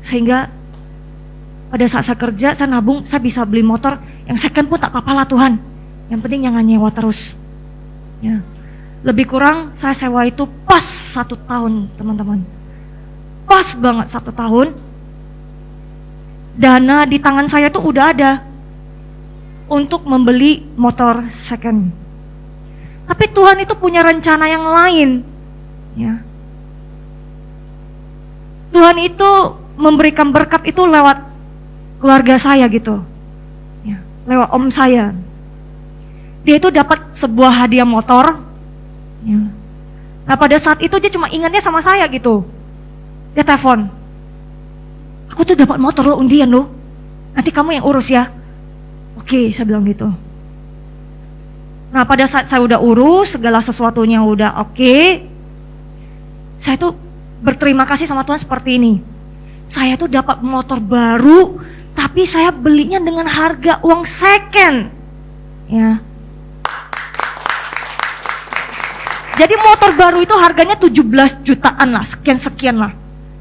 E: Sehingga pada saat saya kerja, saya nabung, saya bisa beli motor yang second pun tak apa-apa lah Tuhan. Yang penting jangan nyewa terus. Ya. Lebih kurang saya sewa itu pas 1 tahun, teman-teman. Pas banget 1 tahun. Dana di tangan saya tuh udah ada untuk membeli motor second. Tapi Tuhan itu punya rencana yang lain, ya. Tuhan itu memberikan berkat itu lewat keluarga saya gitu, ya, lewat om saya. Dia itu dapat sebuah hadiah motor, ya. Nah pada saat itu dia cuma ingatnya sama saya gitu. Dia telepon, aku tuh dapat motor lo, undian lo, nanti kamu yang urus ya. Oke, saya bilang gitu. Nah pada saat saya udah urus, segala sesuatunya udah oke, saya tuh berterima kasih sama Tuhan seperti ini. Saya tuh dapat motor baru, tapi saya belinya dengan harga uang second, ya. Jadi motor baru itu harganya 17 jutaan lah, sekian-sekian lah,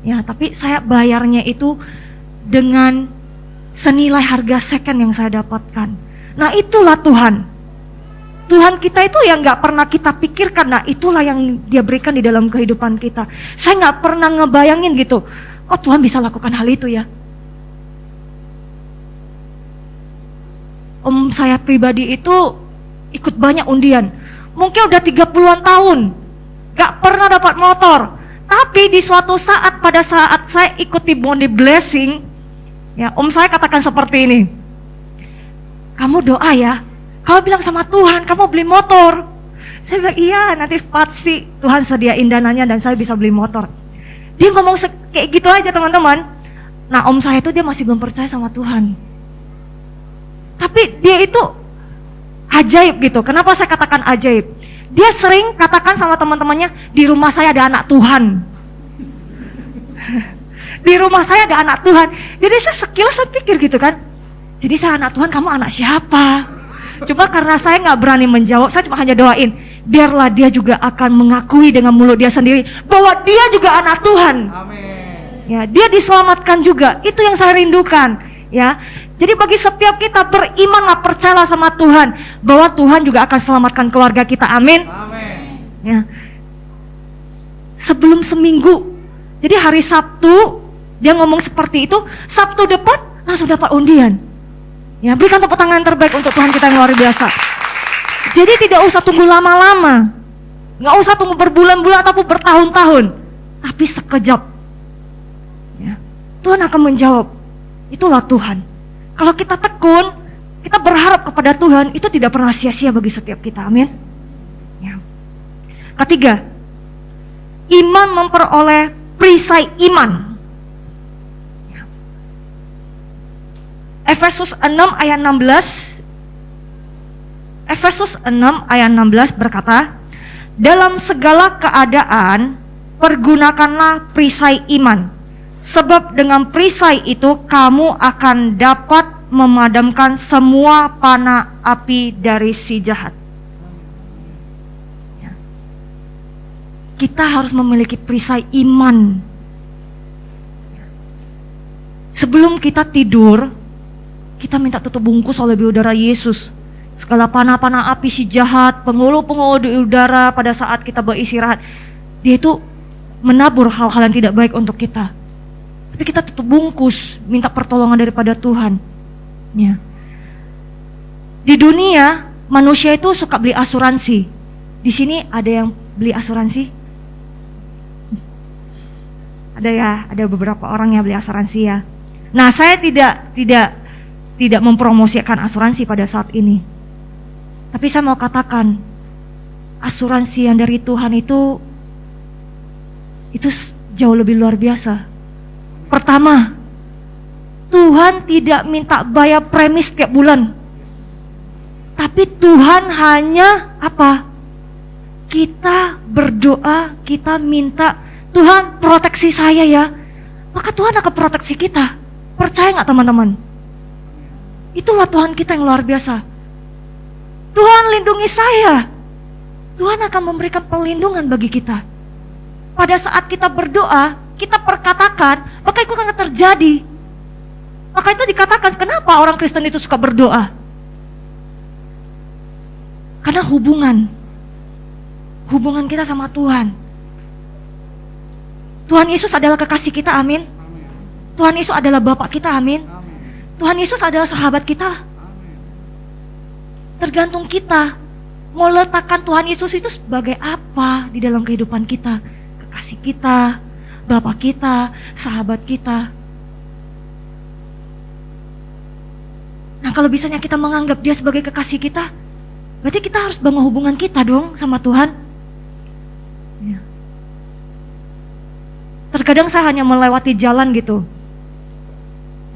E: ya. Tapi saya bayarnya itu dengan senilai harga second yang saya dapatkan. Nah itulah Tuhan. Tuhan kita itu yang gak pernah kita pikirkan. Nah itulah yang Dia berikan di dalam kehidupan kita. Saya gak pernah ngebayangin gitu, kok Tuhan bisa lakukan hal itu ya. Om saya pribadi itu ikut banyak undian, mungkin udah 30-an tahun gak pernah dapat motor. Tapi di suatu saat, pada saat saya ikuti Bond Blessing, ya, om saya katakan seperti ini, kamu doa ya, kamu bilang sama Tuhan, kamu beli motor. Saya bilang, iya nanti pasti Tuhan sediain dananya dan saya bisa beli motor. Dia ngomong kayak gitu aja teman-teman. Nah om saya itu dia masih belum percaya sama Tuhan. Tapi dia itu ajaib gitu. Kenapa saya katakan ajaib? Dia sering katakan sama teman-temannya, di rumah saya ada anak Tuhan. Di rumah saya ada anak Tuhan. Jadi saya sekilas saya pikir gitu kan, jadi saya anak Tuhan, kamu anak siapa? Cuma karena saya nggak berani menjawab, saya cuma hanya doain, biarlah dia juga akan mengakui dengan mulut dia sendiri bahwa dia juga anak Tuhan. Amin. Ya, dia diselamatkan juga. Itu yang saya rindukan. Ya, jadi bagi setiap kita, berimanlah, percayalah sama Tuhan bahwa Tuhan juga akan selamatkan keluarga kita. Amin. Amin. Ya. Sebelum seminggu, jadi hari Sabtu dia ngomong seperti itu, Sabtu depan langsung dapat undian. Ya, berikan tepuk tangan terbaik untuk Tuhan kita yang luar biasa. Jadi tidak usah tunggu lama-lama, nggak usah tunggu berbulan-bulan ataupun bertahun-tahun, tapi sekejap. Ya, Tuhan akan menjawab. Itulah Tuhan. Kalau kita tekun, kita berharap kepada Tuhan, itu tidak pernah sia-sia bagi setiap kita. Amin. Ya. Ketiga, iman memperoleh perisai iman. Efesus 6 ayat 16. Efesus 6 ayat 16 berkata, dalam segala keadaan pergunakanlah perisai iman, sebab dengan perisai itu kamu akan dapat memadamkan semua panah api dari si jahat. Ya. Kita harus memiliki perisai iman. Sebelum kita tidur, kita minta tutup bungkus oleh udara Yesus. Segala panah-panah api si jahat, pengulu-pengulu di udara pada saat kita beristirahat, dia itu menabur hal-hal yang tidak baik untuk kita. Tapi kita tutup bungkus, minta pertolongan daripada Tuhan. Ya. Di dunia, manusia itu suka beli asuransi. Di sini ada yang beli asuransi? Ada ya, ada beberapa orang yang beli asuransi ya. Nah, saya tidak mempromosikan asuransi pada saat ini. Tapi saya mau katakan, asuransi yang dari Tuhan itu jauh lebih luar biasa. Pertama, Tuhan tidak minta bayar premi setiap bulan. Tapi Tuhan hanya apa? Kita berdoa, kita minta, Tuhan proteksi saya ya. Maka Tuhan akan proteksi kita. Percaya gak teman-teman? Itulah Tuhan kita yang luar biasa. Tuhan lindungi saya. Tuhan akan memberikan perlindungan bagi kita. Pada saat kita berdoa, kita perkatakan, maka itu akan terjadi. Maka itu dikatakan, kenapa orang Kristen itu suka berdoa? Karena hubungan. hubungan kita sama Tuhan. Tuhan Yesus adalah kekasih kita, amin. Tuhan Yesus adalah Bapak kita, amin. Tuhan Yesus adalah sahabat kita. Tergantung kita mau letakkan Tuhan Yesus itu sebagai apa di dalam kehidupan kita. Kekasih kita, Bapak kita, sahabat kita. Nah, kalau bisanya kita menganggap dia sebagai kekasih kita, berarti kita harus bangun hubungan kita dong sama Tuhan. Ya. Terkadang saya hanya melewati jalan gitu,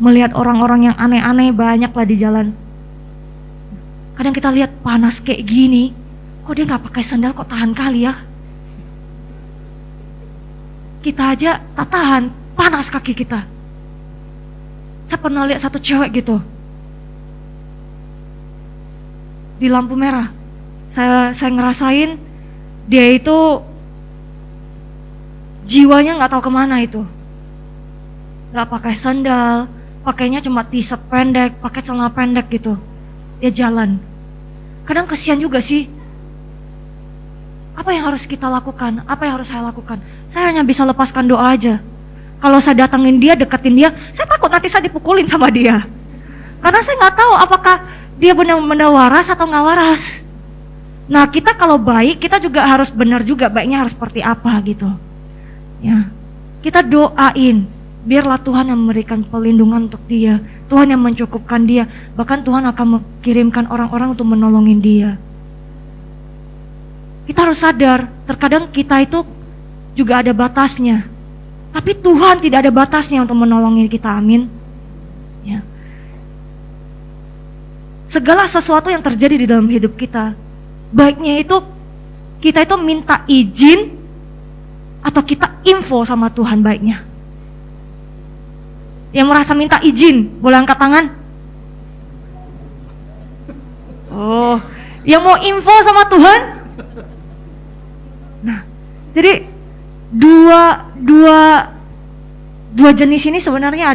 E: melihat orang-orang yang aneh-aneh banyak lah di jalan. Kadang kita lihat panas kayak gini, kok dia gak pakai sandal, kok tahan kali ya. Kita aja tak tahan, panas kaki kita. Saya pernah lihat satu cewek gitu di lampu merah. Saya ngerasain dia itu jiwanya nggak tahu kemana itu. Nggak pakai sandal, pakainya cuma t-shirt pendek, pakai celana pendek gitu. Dia jalan. Kadang kesian juga sih. Apa yang harus kita lakukan? Apa yang harus saya lakukan? Saya hanya bisa lepaskan doa aja. Kalau saya datangin dia, deketin dia, saya takut nanti saya dipukulin sama dia. Karena saya nggak tahu apakah dia benar-benar waras atau nggak waras. Nah, kita kalau baik, kita juga harus benar juga baiknya harus seperti apa gitu. Ya, kita doain, biarlah Tuhan yang memberikan perlindungan untuk dia, Tuhan yang mencukupkan dia, bahkan Tuhan akan mengirimkan orang-orang untuk menolongin dia. Kita harus sadar, terkadang kita itu juga ada batasnya, tapi Tuhan tidak ada batasnya untuk menolongin kita, amin. Ya. Segala sesuatu yang terjadi di dalam hidup kita, baiknya itu kita itu minta izin atau kita info sama Tuhan baiknya. Yang merasa minta izin, boleh angkat tangan? Oh, yang mau info sama Tuhan? Nah, jadi dua jenis ini sebenarnya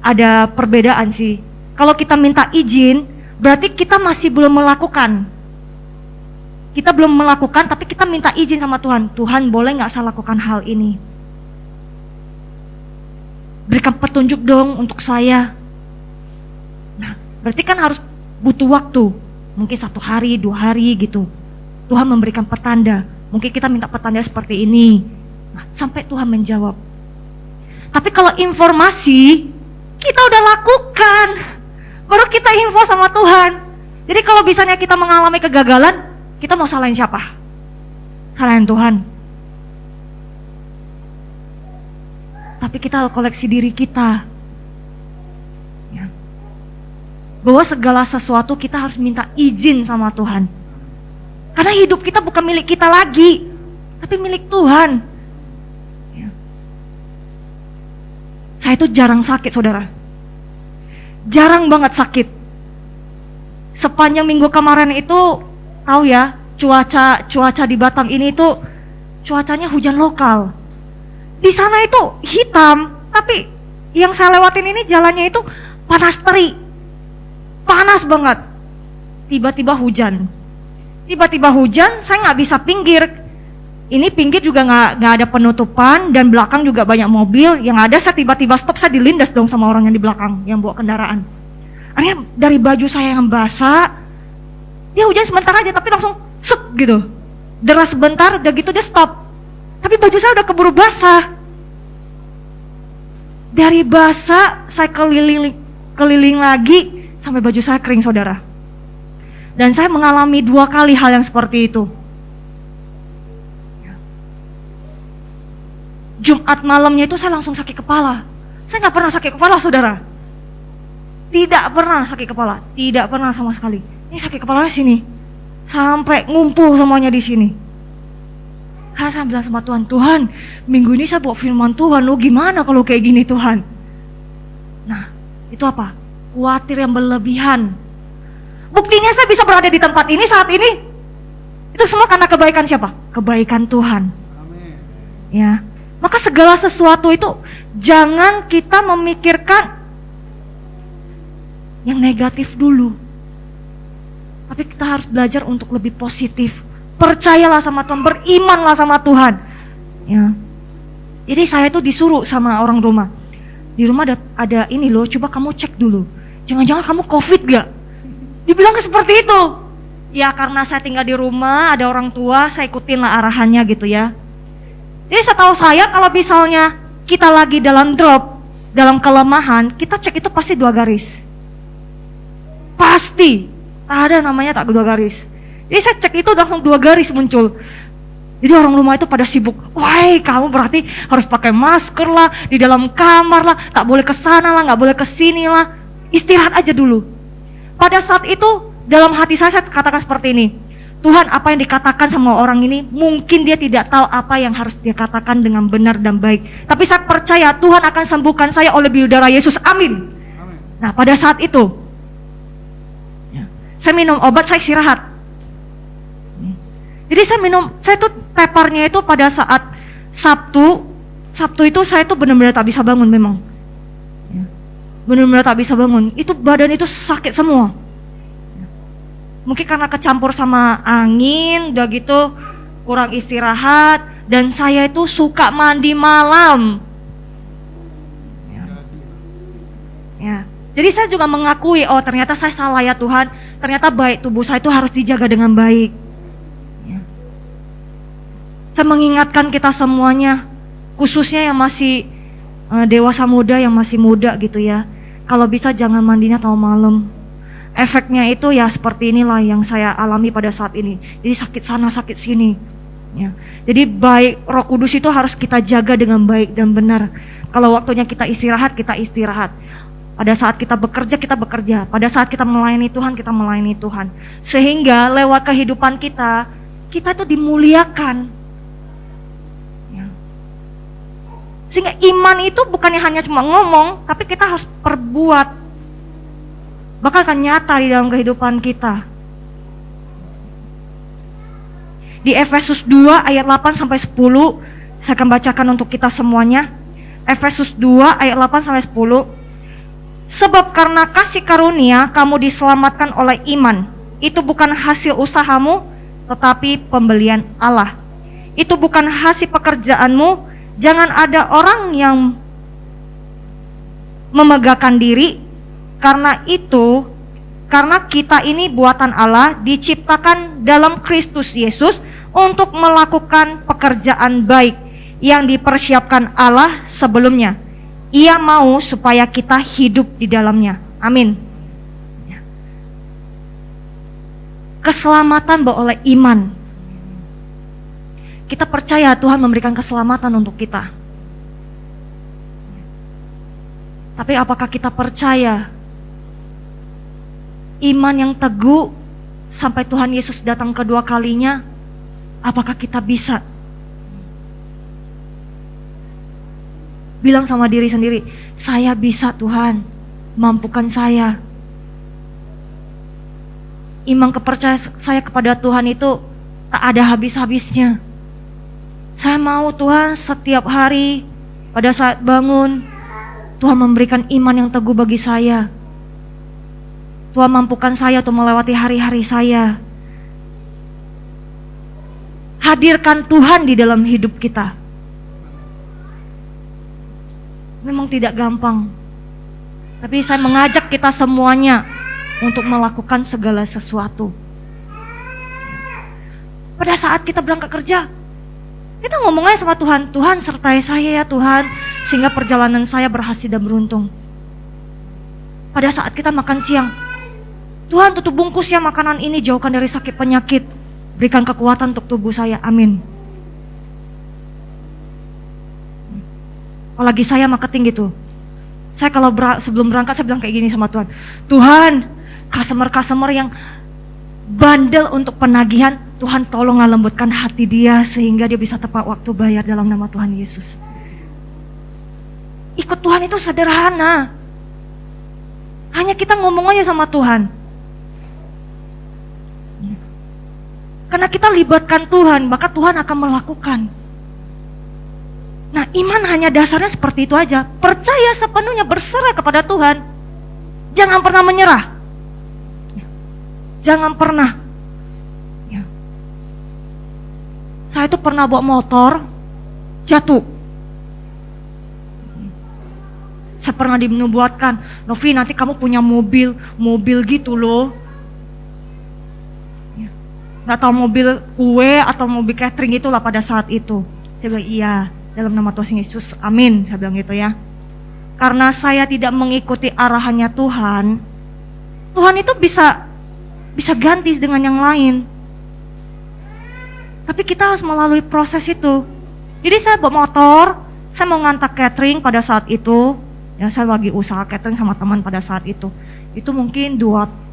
E: ada perbedaan sih. Kalau kita minta izin, berarti kita masih belum melakukan. Kita belum melakukan, tapi kita minta izin sama Tuhan. Tuhan, boleh gak saya lakukan hal ini? Berikan petunjuk dong untuk saya. Nah, berarti kan harus butuh waktu. Mungkin 1 hari, 2 hari gitu. Tuhan memberikan petanda. Mungkin kita minta petanda seperti ini. Nah, sampai Tuhan menjawab. Tapi kalau informasi, kita udah lakukan. Baru kita info sama Tuhan. Jadi kalau misalnya kita mengalami kegagalan, kita mau salahin siapa? Salahin Tuhan. Tapi kita koleksi diri kita. Ya. Bahwa segala sesuatu kita harus minta izin sama Tuhan. Karena hidup kita bukan milik kita lagi, tapi milik Tuhan. Ya. Saya itu jarang sakit, saudara. Jarang banget sakit. Sepanjang minggu kemarin itu, tahu ya, cuaca di Batam ini itu cuacanya hujan lokal. Di sana itu hitam, tapi yang saya lewatin ini jalannya itu panas terik. Panas banget. Tiba-tiba hujan. Saya nggak bisa pinggir. Ini pinggir juga nggak ada penutupan dan belakang juga banyak mobil. Yang ada saya tiba-tiba stop, saya dilindas dong sama orang yang di belakang yang bawa kendaraan. Akhirnya dari baju saya yang basah, dia hujan sebentar aja tapi langsung set gitu. Deras sebentar, udah gitu dia stop. Tapi baju saya udah keburu basah. Dari basah saya keliling lagi sampai baju saya kering, saudara. Dan saya mengalami 2 kali hal yang seperti itu. Jumat malamnya itu saya langsung sakit kepala. Saya nggak pernah sakit kepala, saudara. Tidak pernah sakit kepala, tidak pernah sama sekali. Ini sakit kepalanya sini, sampai ngumpul semuanya di sini. Saya bilang sama Tuhan, Tuhan, minggu ini saya bawa firman Tuhan, lo gimana kalau kayak gini Tuhan? Nah, itu apa? Khawatir yang berlebihan. Buktinya saya bisa berada di tempat ini saat ini. Itu semua karena kebaikan siapa? Kebaikan Tuhan. Amin. Ya, maka segala sesuatu itu jangan kita memikirkan yang negatif dulu. Tapi kita harus belajar untuk lebih positif. percayalah sama Tuhan, berimanlah sama Tuhan. Ya. Jadi saya tuh disuruh sama orang rumah. Di rumah ada ini loh, coba kamu cek dulu. Jangan-jangan kamu COVID gak? Dibilang seperti itu. Ya karena saya tinggal di rumah, ada orang tua, saya ikutin lah arahannya gitu ya. Jadi setahu saya kalau misalnya kita lagi dalam drop, dalam kelemahan, kita cek itu pasti 2 garis. Pasti. Tak ada namanya tak 2 garis. Jadi saya cek itu langsung 2 garis muncul. Jadi orang rumah itu pada sibuk, wah kamu berarti harus pakai masker lah, di dalam kamar lah, tak boleh ke sana lah, gak boleh ke sini lah, istirahat aja dulu. Pada saat itu dalam hati saya katakan seperti ini, Tuhan apa yang dikatakan sama orang ini, mungkin dia tidak tahu apa yang harus dia katakan dengan benar dan baik. Tapi saya percaya Tuhan akan sembuhkan saya oleh biudara Yesus, amin. Nah pada saat itu, saya minum obat, saya istirahat. Jadi saya tuh teparnya itu pada saat Sabtu itu saya tuh benar-benar tak bisa bangun memang. Benar-benar tak bisa bangun. Itu badan itu sakit semua. Mungkin karena kecampur sama angin, udah gitu kurang istirahat, dan saya itu suka mandi malam. Ya. Jadi saya juga mengakui, oh ternyata saya salah ya Tuhan, ternyata baik tubuh saya itu harus dijaga dengan baik. Saya mengingatkan kita semuanya, khususnya yang masih dewasa muda, yang masih muda gitu ya. Kalau bisa jangan mandinya tahu malam. Efeknya itu ya seperti inilah yang saya alami pada saat ini. Jadi sakit sana, sakit sini. Ya. Jadi baik Roh Kudus itu harus kita jaga dengan baik dan benar. Kalau waktunya kita istirahat, kita istirahat. Pada saat kita bekerja, kita bekerja. Pada saat kita melayani Tuhan, kita melayani Tuhan. Sehingga lewat kehidupan kita itu dimuliakan. Sehingga iman itu bukannya hanya cuma ngomong, tapi kita harus perbuat. Bakal akan nyata di dalam kehidupan kita. Di Efesus 2 ayat 8 sampai 10, saya akan bacakan untuk kita semuanya. Efesus 2 ayat 8 sampai 10. Sebab karena kasih karunia kamu diselamatkan oleh iman. Itu bukan hasil usahamu, tetapi pembelian Allah. Itu bukan hasil pekerjaanmu. Jangan ada orang yang memegahkan diri, karena kita ini buatan Allah, diciptakan dalam Kristus Yesus untuk melakukan pekerjaan baik yang dipersiapkan Allah sebelumnya. Ia mau supaya kita hidup di dalamnya. Amin. Keselamatan oleh iman. Kita percaya Tuhan memberikan keselamatan untuk kita. Tapi apakah kita percaya iman yang teguh sampai Tuhan Yesus datang kedua kalinya? Apakah kita bisa bilang sama diri sendiri, saya bisa Tuhan, mampukan saya. Iman kepercayaan saya kepada Tuhan itu tak ada habis-habisnya. Saya mau Tuhan setiap hari pada saat bangun, Tuhan memberikan iman yang teguh bagi saya. Tuhan mampukan saya untuk melewati hari-hari saya. Hadirkan Tuhan di dalam hidup kita. Memang tidak gampang, tapi saya mengajak kita semuanya untuk melakukan segala sesuatu. Pada saat kita berangkat kerja, kita ngomong aja sama Tuhan, Tuhan sertai saya ya Tuhan, sehingga perjalanan saya berhasil dan beruntung. Pada saat kita makan siang, Tuhan tutup bungkus ya makanan ini, jauhkan dari sakit penyakit, berikan kekuatan untuk tubuh saya, amin. Apalagi saya marketing gitu, saya kalau sebelum berangkat saya bilang kayak gini sama Tuhan, Tuhan, customer yang bandel untuk penagihan, Tuhan tolong lembutkan hati dia sehingga dia bisa tepat waktu bayar dalam nama Tuhan Yesus. Ikut Tuhan itu sederhana. Hanya kita ngomong aja sama Tuhan. Karena kita libatkan Tuhan, maka Tuhan akan melakukan. Nah, iman hanya dasarnya seperti itu aja. Percaya sepenuhnya, berserah kepada Tuhan. Jangan pernah menyerah. Jangan pernah. Saya tuh pernah bawa motor, jatuh. Saya pernah dinubuatkan, Novi nanti kamu punya mobil gitu loh. Gak tahu mobil kue atau mobil catering itulah pada saat itu. Saya bilang iya, dalam nama Tuhan Yesus, amin. Saya bilang gitu ya. Karena saya tidak mengikuti arahannya Tuhan, Tuhan itu bisa ganti dengan yang lain. Tapi kita harus melalui proses itu. Jadi saya bawa motor, saya mau ngantar catering pada saat itu. Ya, saya lagi usaha catering sama teman pada saat itu. Itu mungkin 2013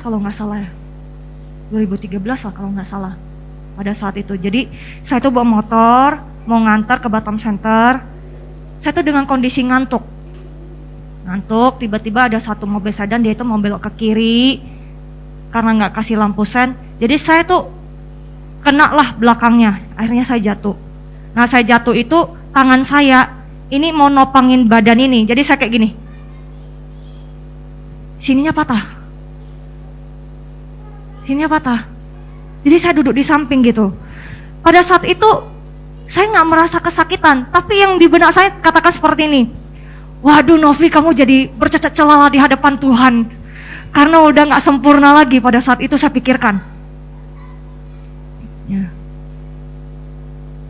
E: kalau nggak salah ya. 2013 lah kalau nggak salah pada saat itu. Jadi saya tuh bawa motor mau ngantar ke Batam Center. Saya tuh dengan kondisi ngantuk, tiba-tiba ada satu mobil sedan, dia itu mau belok ke kiri karena nggak kasih lampu sen. Jadi saya tuh kena lah belakangnya, akhirnya saya jatuh. Nah saya jatuh itu tangan saya ini mau nopangin badan ini, jadi saya kayak gini, sininya patah. Jadi saya duduk di samping gitu. Pada saat itu saya nggak merasa kesakitan, tapi yang di benak saya katakan seperti ini, waduh Novi, kamu jadi bercacat celala di hadapan Tuhan, karena udah nggak sempurna lagi. Pada saat itu saya pikirkan ya.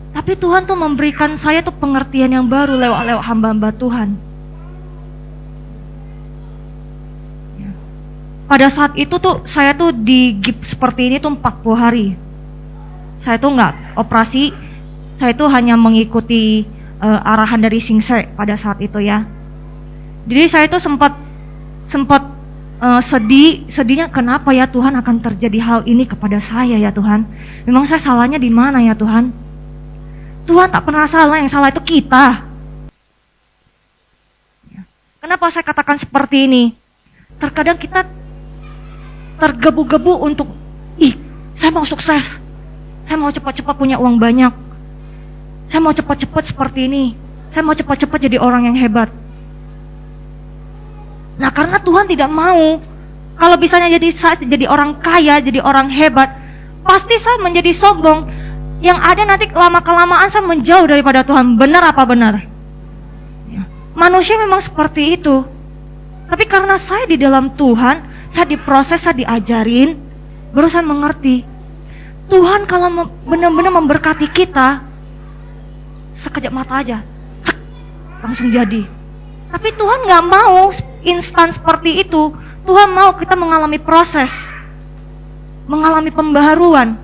E: Tapi Tuhan tuh memberikan saya tuh pengertian yang baru lewat hamba-hamba Tuhan ya. Pada saat itu tuh saya tuh di gips seperti ini tuh 40 hari. Saya tuh nggak operasi, saya tuh hanya mengikuti arahan dari Singse pada saat itu ya. Jadi saya tuh sempat sedihnya, kenapa ya Tuhan akan terjadi hal ini kepada saya ya Tuhan? Memang saya salahnya di mana ya Tuhan? Tuhan tak pernah salah, yang salah itu kita. Kenapa saya katakan seperti ini? Terkadang kita tergebu-gebu untuk, saya mau sukses, saya mau cepat-cepat punya uang banyak, saya mau cepat-cepat seperti ini, saya mau cepat-cepat jadi orang yang hebat. Nah karena Tuhan tidak mau, kalau misalnya jadi orang kaya, jadi orang hebat, pasti saya menjadi sombong. Yang ada nanti lama-kelamaan saya menjauh daripada Tuhan. Benar apa benar? Ya. Manusia memang seperti itu. Tapi karena saya di dalam Tuhan, saya diproses, saya diajarin, baru saya mengerti. Tuhan kalau benar-benar memberkati kita, sekejap mata aja, langsung jadi. Tapi Tuhan gak mau instan seperti itu. Tuhan mau kita mengalami proses, mengalami pembaharuan.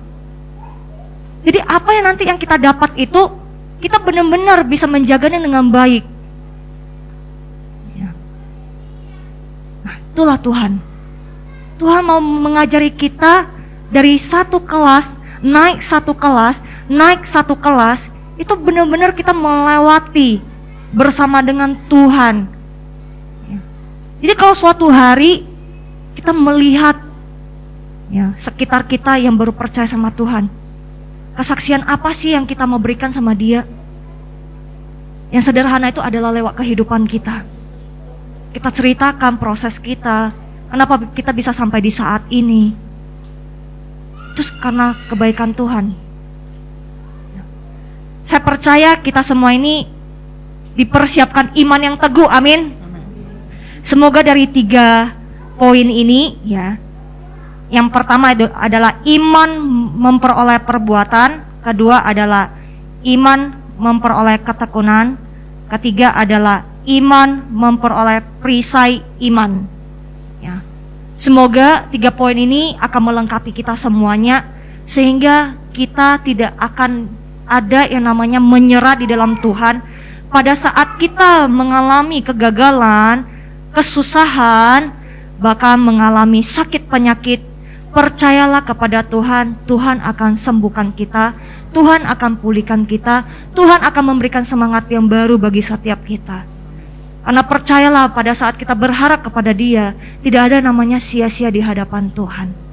E: Jadi apa yang nanti yang kita dapat itu, kita benar-benar bisa menjaganya dengan baik. Ya. Nah, itulah Tuhan. Tuhan mau mengajari kita dari satu kelas, naik satu kelas, itu benar-benar kita melewati bersama dengan Tuhan. Ya. Jadi kalau suatu hari kita melihat ya, sekitar kita yang baru percaya sama Tuhan, kesaksian apa sih yang kita mau berikan sama dia? Yang sederhana itu adalah lewat kehidupan kita. Kita ceritakan proses kita, kenapa kita bisa sampai di saat ini. Terus karena kebaikan Tuhan. Saya percaya kita semua ini dipersiapkan iman yang teguh, amin. Semoga dari 3 poin ini ya, yang pertama adalah iman memperoleh perbuatan, kedua adalah iman memperoleh ketekunan, ketiga adalah iman memperoleh perisai iman. Ya. Semoga 3 poin ini akan melengkapi kita semuanya, sehingga kita tidak akan ada yang namanya menyerah di dalam Tuhan. Pada saat kita mengalami kegagalan, kesusahan, bahkan mengalami sakit penyakit, percayalah kepada Tuhan. Tuhan akan sembuhkan kita, Tuhan akan pulihkan kita, Tuhan akan memberikan semangat yang baru bagi setiap kita. Karena percayalah, pada saat kita berharap kepada Dia, tidak ada namanya sia-sia di hadapan Tuhan.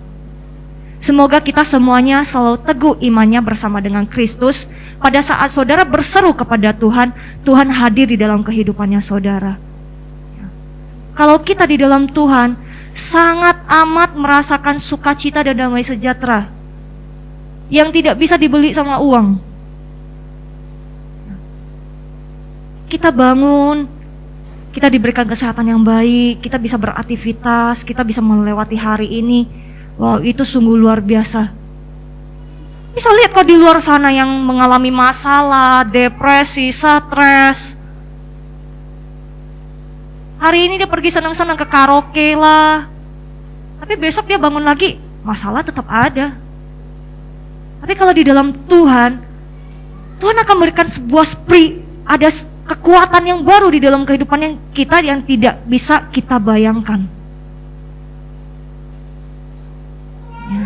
E: Semoga kita semuanya selalu teguh imannya bersama dengan Kristus. Pada saat saudara berseru kepada Tuhan, Tuhan hadir di dalam kehidupannya saudara. Kalau kita di dalam Tuhan, sangat amat merasakan sukacita dan damai sejahtera yang tidak bisa dibeli sama uang. Kita bangun, kita diberikan kesehatan yang baik, kita bisa beraktivitas, kita bisa melewati hari ini. Wow, itu sungguh luar biasa. Bisa lihat kok di luar sana yang mengalami masalah, depresi, stres. Hari ini dia pergi senang-senang ke karaoke lah. Tapi besok dia bangun lagi, masalah tetap ada. Tapi kalau di dalam Tuhan, Tuhan akan memberikan sebuah ada kekuatan yang baru di dalam kehidupan yang kita yang tidak bisa kita bayangkan. Ya.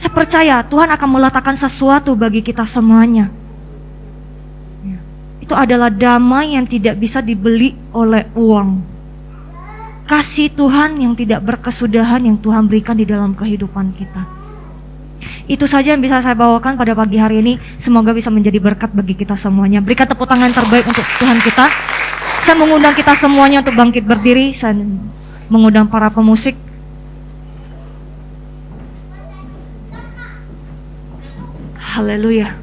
E: Saya percaya Tuhan akan meletakkan sesuatu bagi kita semuanya. Ya. Itu adalah damai yang tidak bisa dibeli oleh uang. Kasih Tuhan yang tidak berkesudahan yang Tuhan berikan di dalam kehidupan kita. Itu saja yang bisa saya bawakan pada pagi hari ini. Semoga bisa menjadi berkat bagi kita semuanya. Berikan tepuk tangan terbaik untuk Tuhan kita. Saya mengundang kita semuanya untuk bangkit berdiri. Saya mengundang para pemusik. Haleluya.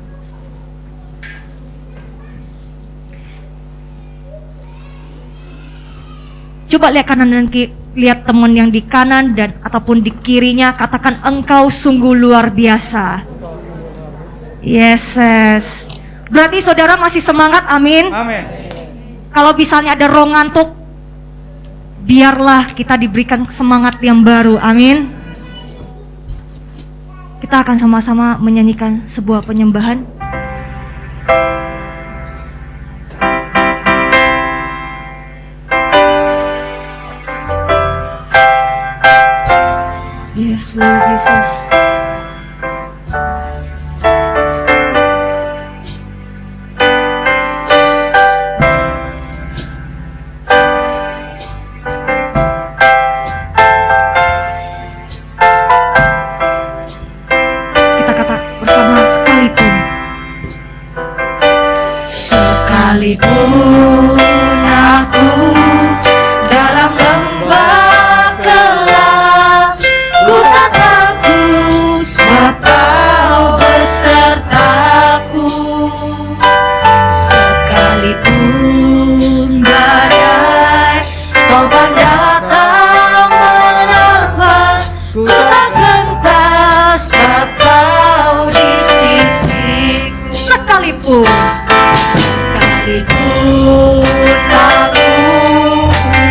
E: Coba lihat kanan dan kiri, lihat teman yang di kanan dan ataupun di kirinya, katakan engkau sungguh luar biasa. Yes. Berarti saudara masih semangat, amin.
F: Amin.
E: Kalau misalnya ada roh ngantuk, biarlah kita diberikan semangat yang baru, amin. Kita akan sama-sama menyanyikan sebuah penyembahan. Yes, Lord Jesus. Kita kata bersama sekalipun.
C: Sekalipun aku dalam lembah gelap, ku tak takut sebab Kau besertaku. Sekalipun badai topan datang menerpa, ku tak gentar sebab Kau di sisiku.
E: Sekalipun
C: Sekalipun aku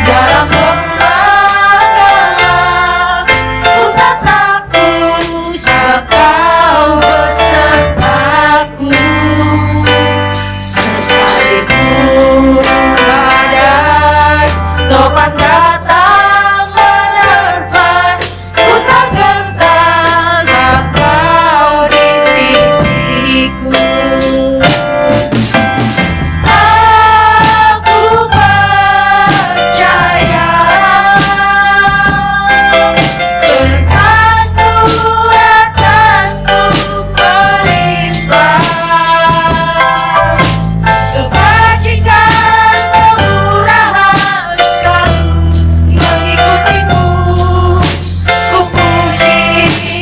C: dalam lembah gelap, ku tak takut sebab Kau besertaku. Sekalipun badai topan datang menerpa, ku tak gentar sebab Kau di sisiku. Aku percaya berkat-Mu akan sungguh melimpah, kebajikan kemurahan selalu mengikutiku. Ku puji,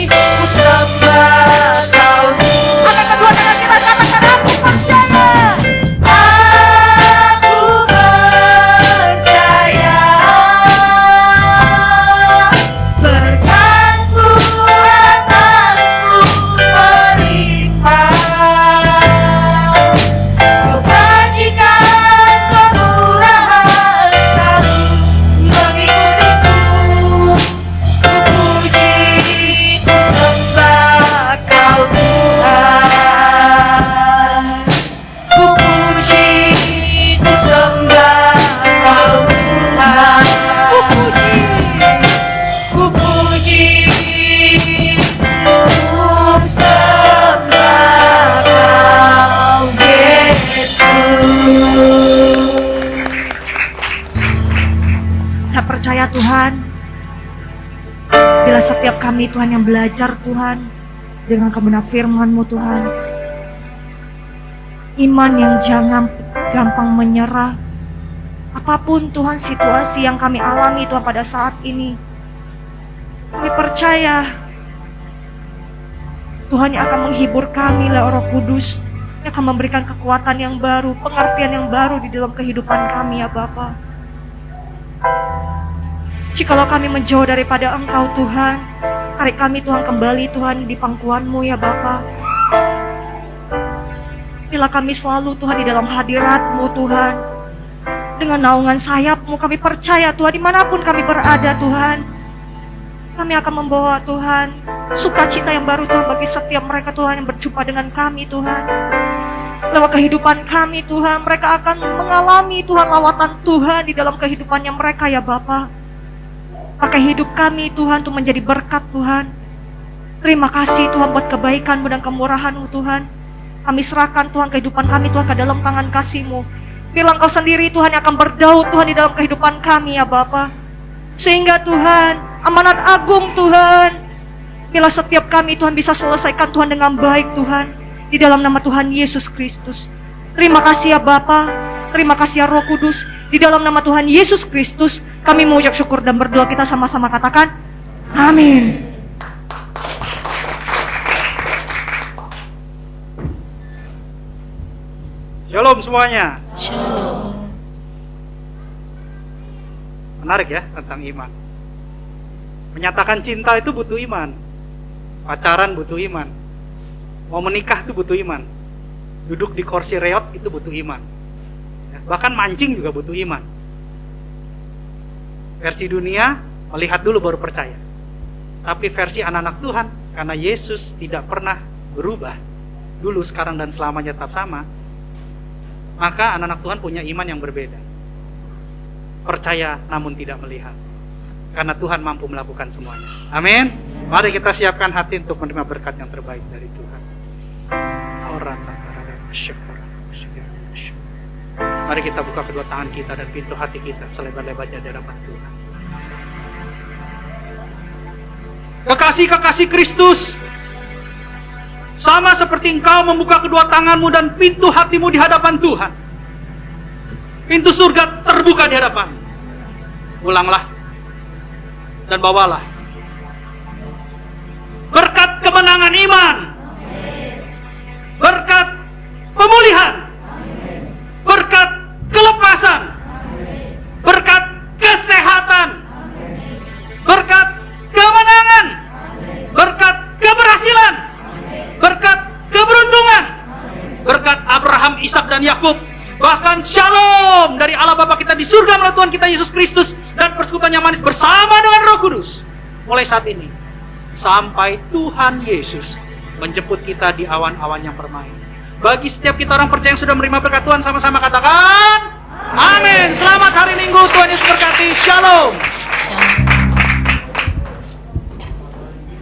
C: ku sembah Kau. Angkat kedua tangan kita, katakan aku percaya. Aku percaya berkat-Mu atasku melimpah, kebajikan kemurahan selalu mengikutiku. Ku puji, ku sembah Kau Tuhan. Ku puji, ku sembah Kau Tuhan. Ku puji, ku sembah Kau Yesus.
E: saya percaya Tuhan, bila setiap kami Tuhan yang belajar Tuhan dengan kebenaran firman-Mu Tuhan, iman yang jangan gampang menyerah, Apapun Tuhan situasi yang kami alami Tuhan pada saat ini, kami percaya Tuhan yang akan menghibur kami lewat Roh Kudus, yang akan memberikan kekuatan yang baru, pengertian yang baru di dalam kehidupan kami ya Bapa. Jikalau kami menjauh daripada Engkau Tuhan, tarik kami Tuhan kembali Tuhan di pangkuan-Mu ya Bapa. Bila kami selalu Tuhan di dalam hadirat-Mu Tuhan, dengan naungan sayap-Mu kami percaya Tuhan dimanapun kami berada Tuhan, kami akan membawa Tuhan sukacita yang baru Tuhan bagi setiap mereka Tuhan yang berjumpa dengan kami Tuhan. Lewat kehidupan kami Tuhan, mereka akan mengalami Tuhan lawatan Tuhan di dalam kehidupannya mereka ya Bapa. Pakai hidup kami Tuhan untuk menjadi berkat Tuhan. Terima kasih Tuhan buat kebaikan-Mu dan kemurahan-Mu Tuhan. Kami serahkan Tuhan kehidupan kami Tuhan ke dalam tangan kasih-Mu. Biarlah Engkau sendiri Tuhan yang akan berdaud Tuhan di dalam kehidupan kami ya Bapa. Sehingga Tuhan, amanat agung Tuhan, bila setiap kami Tuhan bisa selesaikan Tuhan dengan baik Tuhan, di dalam nama Tuhan Yesus Kristus. Terima kasih ya Bapa, terima kasih ya Roh Kudus. Di dalam nama Tuhan Yesus Kristus, kami mengucap syukur dan berdoa, kita sama-sama katakan, amin.
F: Shalom semuanya.
C: Shalom.
F: Menarik ya tentang iman. Menyatakan cinta itu butuh iman. Pacaran butuh iman. Mau menikah itu butuh iman. Duduk di kursi reot itu butuh iman. Ya, bahkan mancing juga butuh iman. Versi dunia, melihat dulu baru percaya. Tapi versi anak-anak Tuhan, karena Yesus tidak pernah berubah, dulu, sekarang, dan selamanya tetap sama, maka anak-anak Tuhan punya iman yang berbeda. Percaya namun tidak melihat. Karena Tuhan mampu melakukan semuanya. Amin. Mari kita siapkan hati untuk menerima berkat yang terbaik dari Tuhan. Mari kita buka kedua tangan kita dan pintu hati kita selebar-lebarnya di hadapan Tuhan. Kekasih-kekasih Kristus, sama seperti engkau membuka kedua tanganmu dan pintu hatimu di hadapan Tuhan, pintu surga terbuka di hadapan. Ulanglah dan bawalah berkat kemenangan iman, berkat pemulihan, berkat kelepasan, berkat kesehatan, berkat kemenangan, berkat keberhasilan, berkat keberuntungan, berkat Abraham, Ishak, dan Yakub, bahkan shalom dari Allah Bapa kita di surga melalui Tuhan kita Yesus Kristus dan persekutuan yang manis bersama dengan Roh Kudus mulai saat ini sampai Tuhan Yesus menjemput kita di awan-awan yang permai. Bagi setiap kita orang percaya yang sudah menerima berkat Tuhan, sama-sama katakan amin. Selamat hari Minggu, Tuhan Yesus berkati. Shalom.
C: Shalom.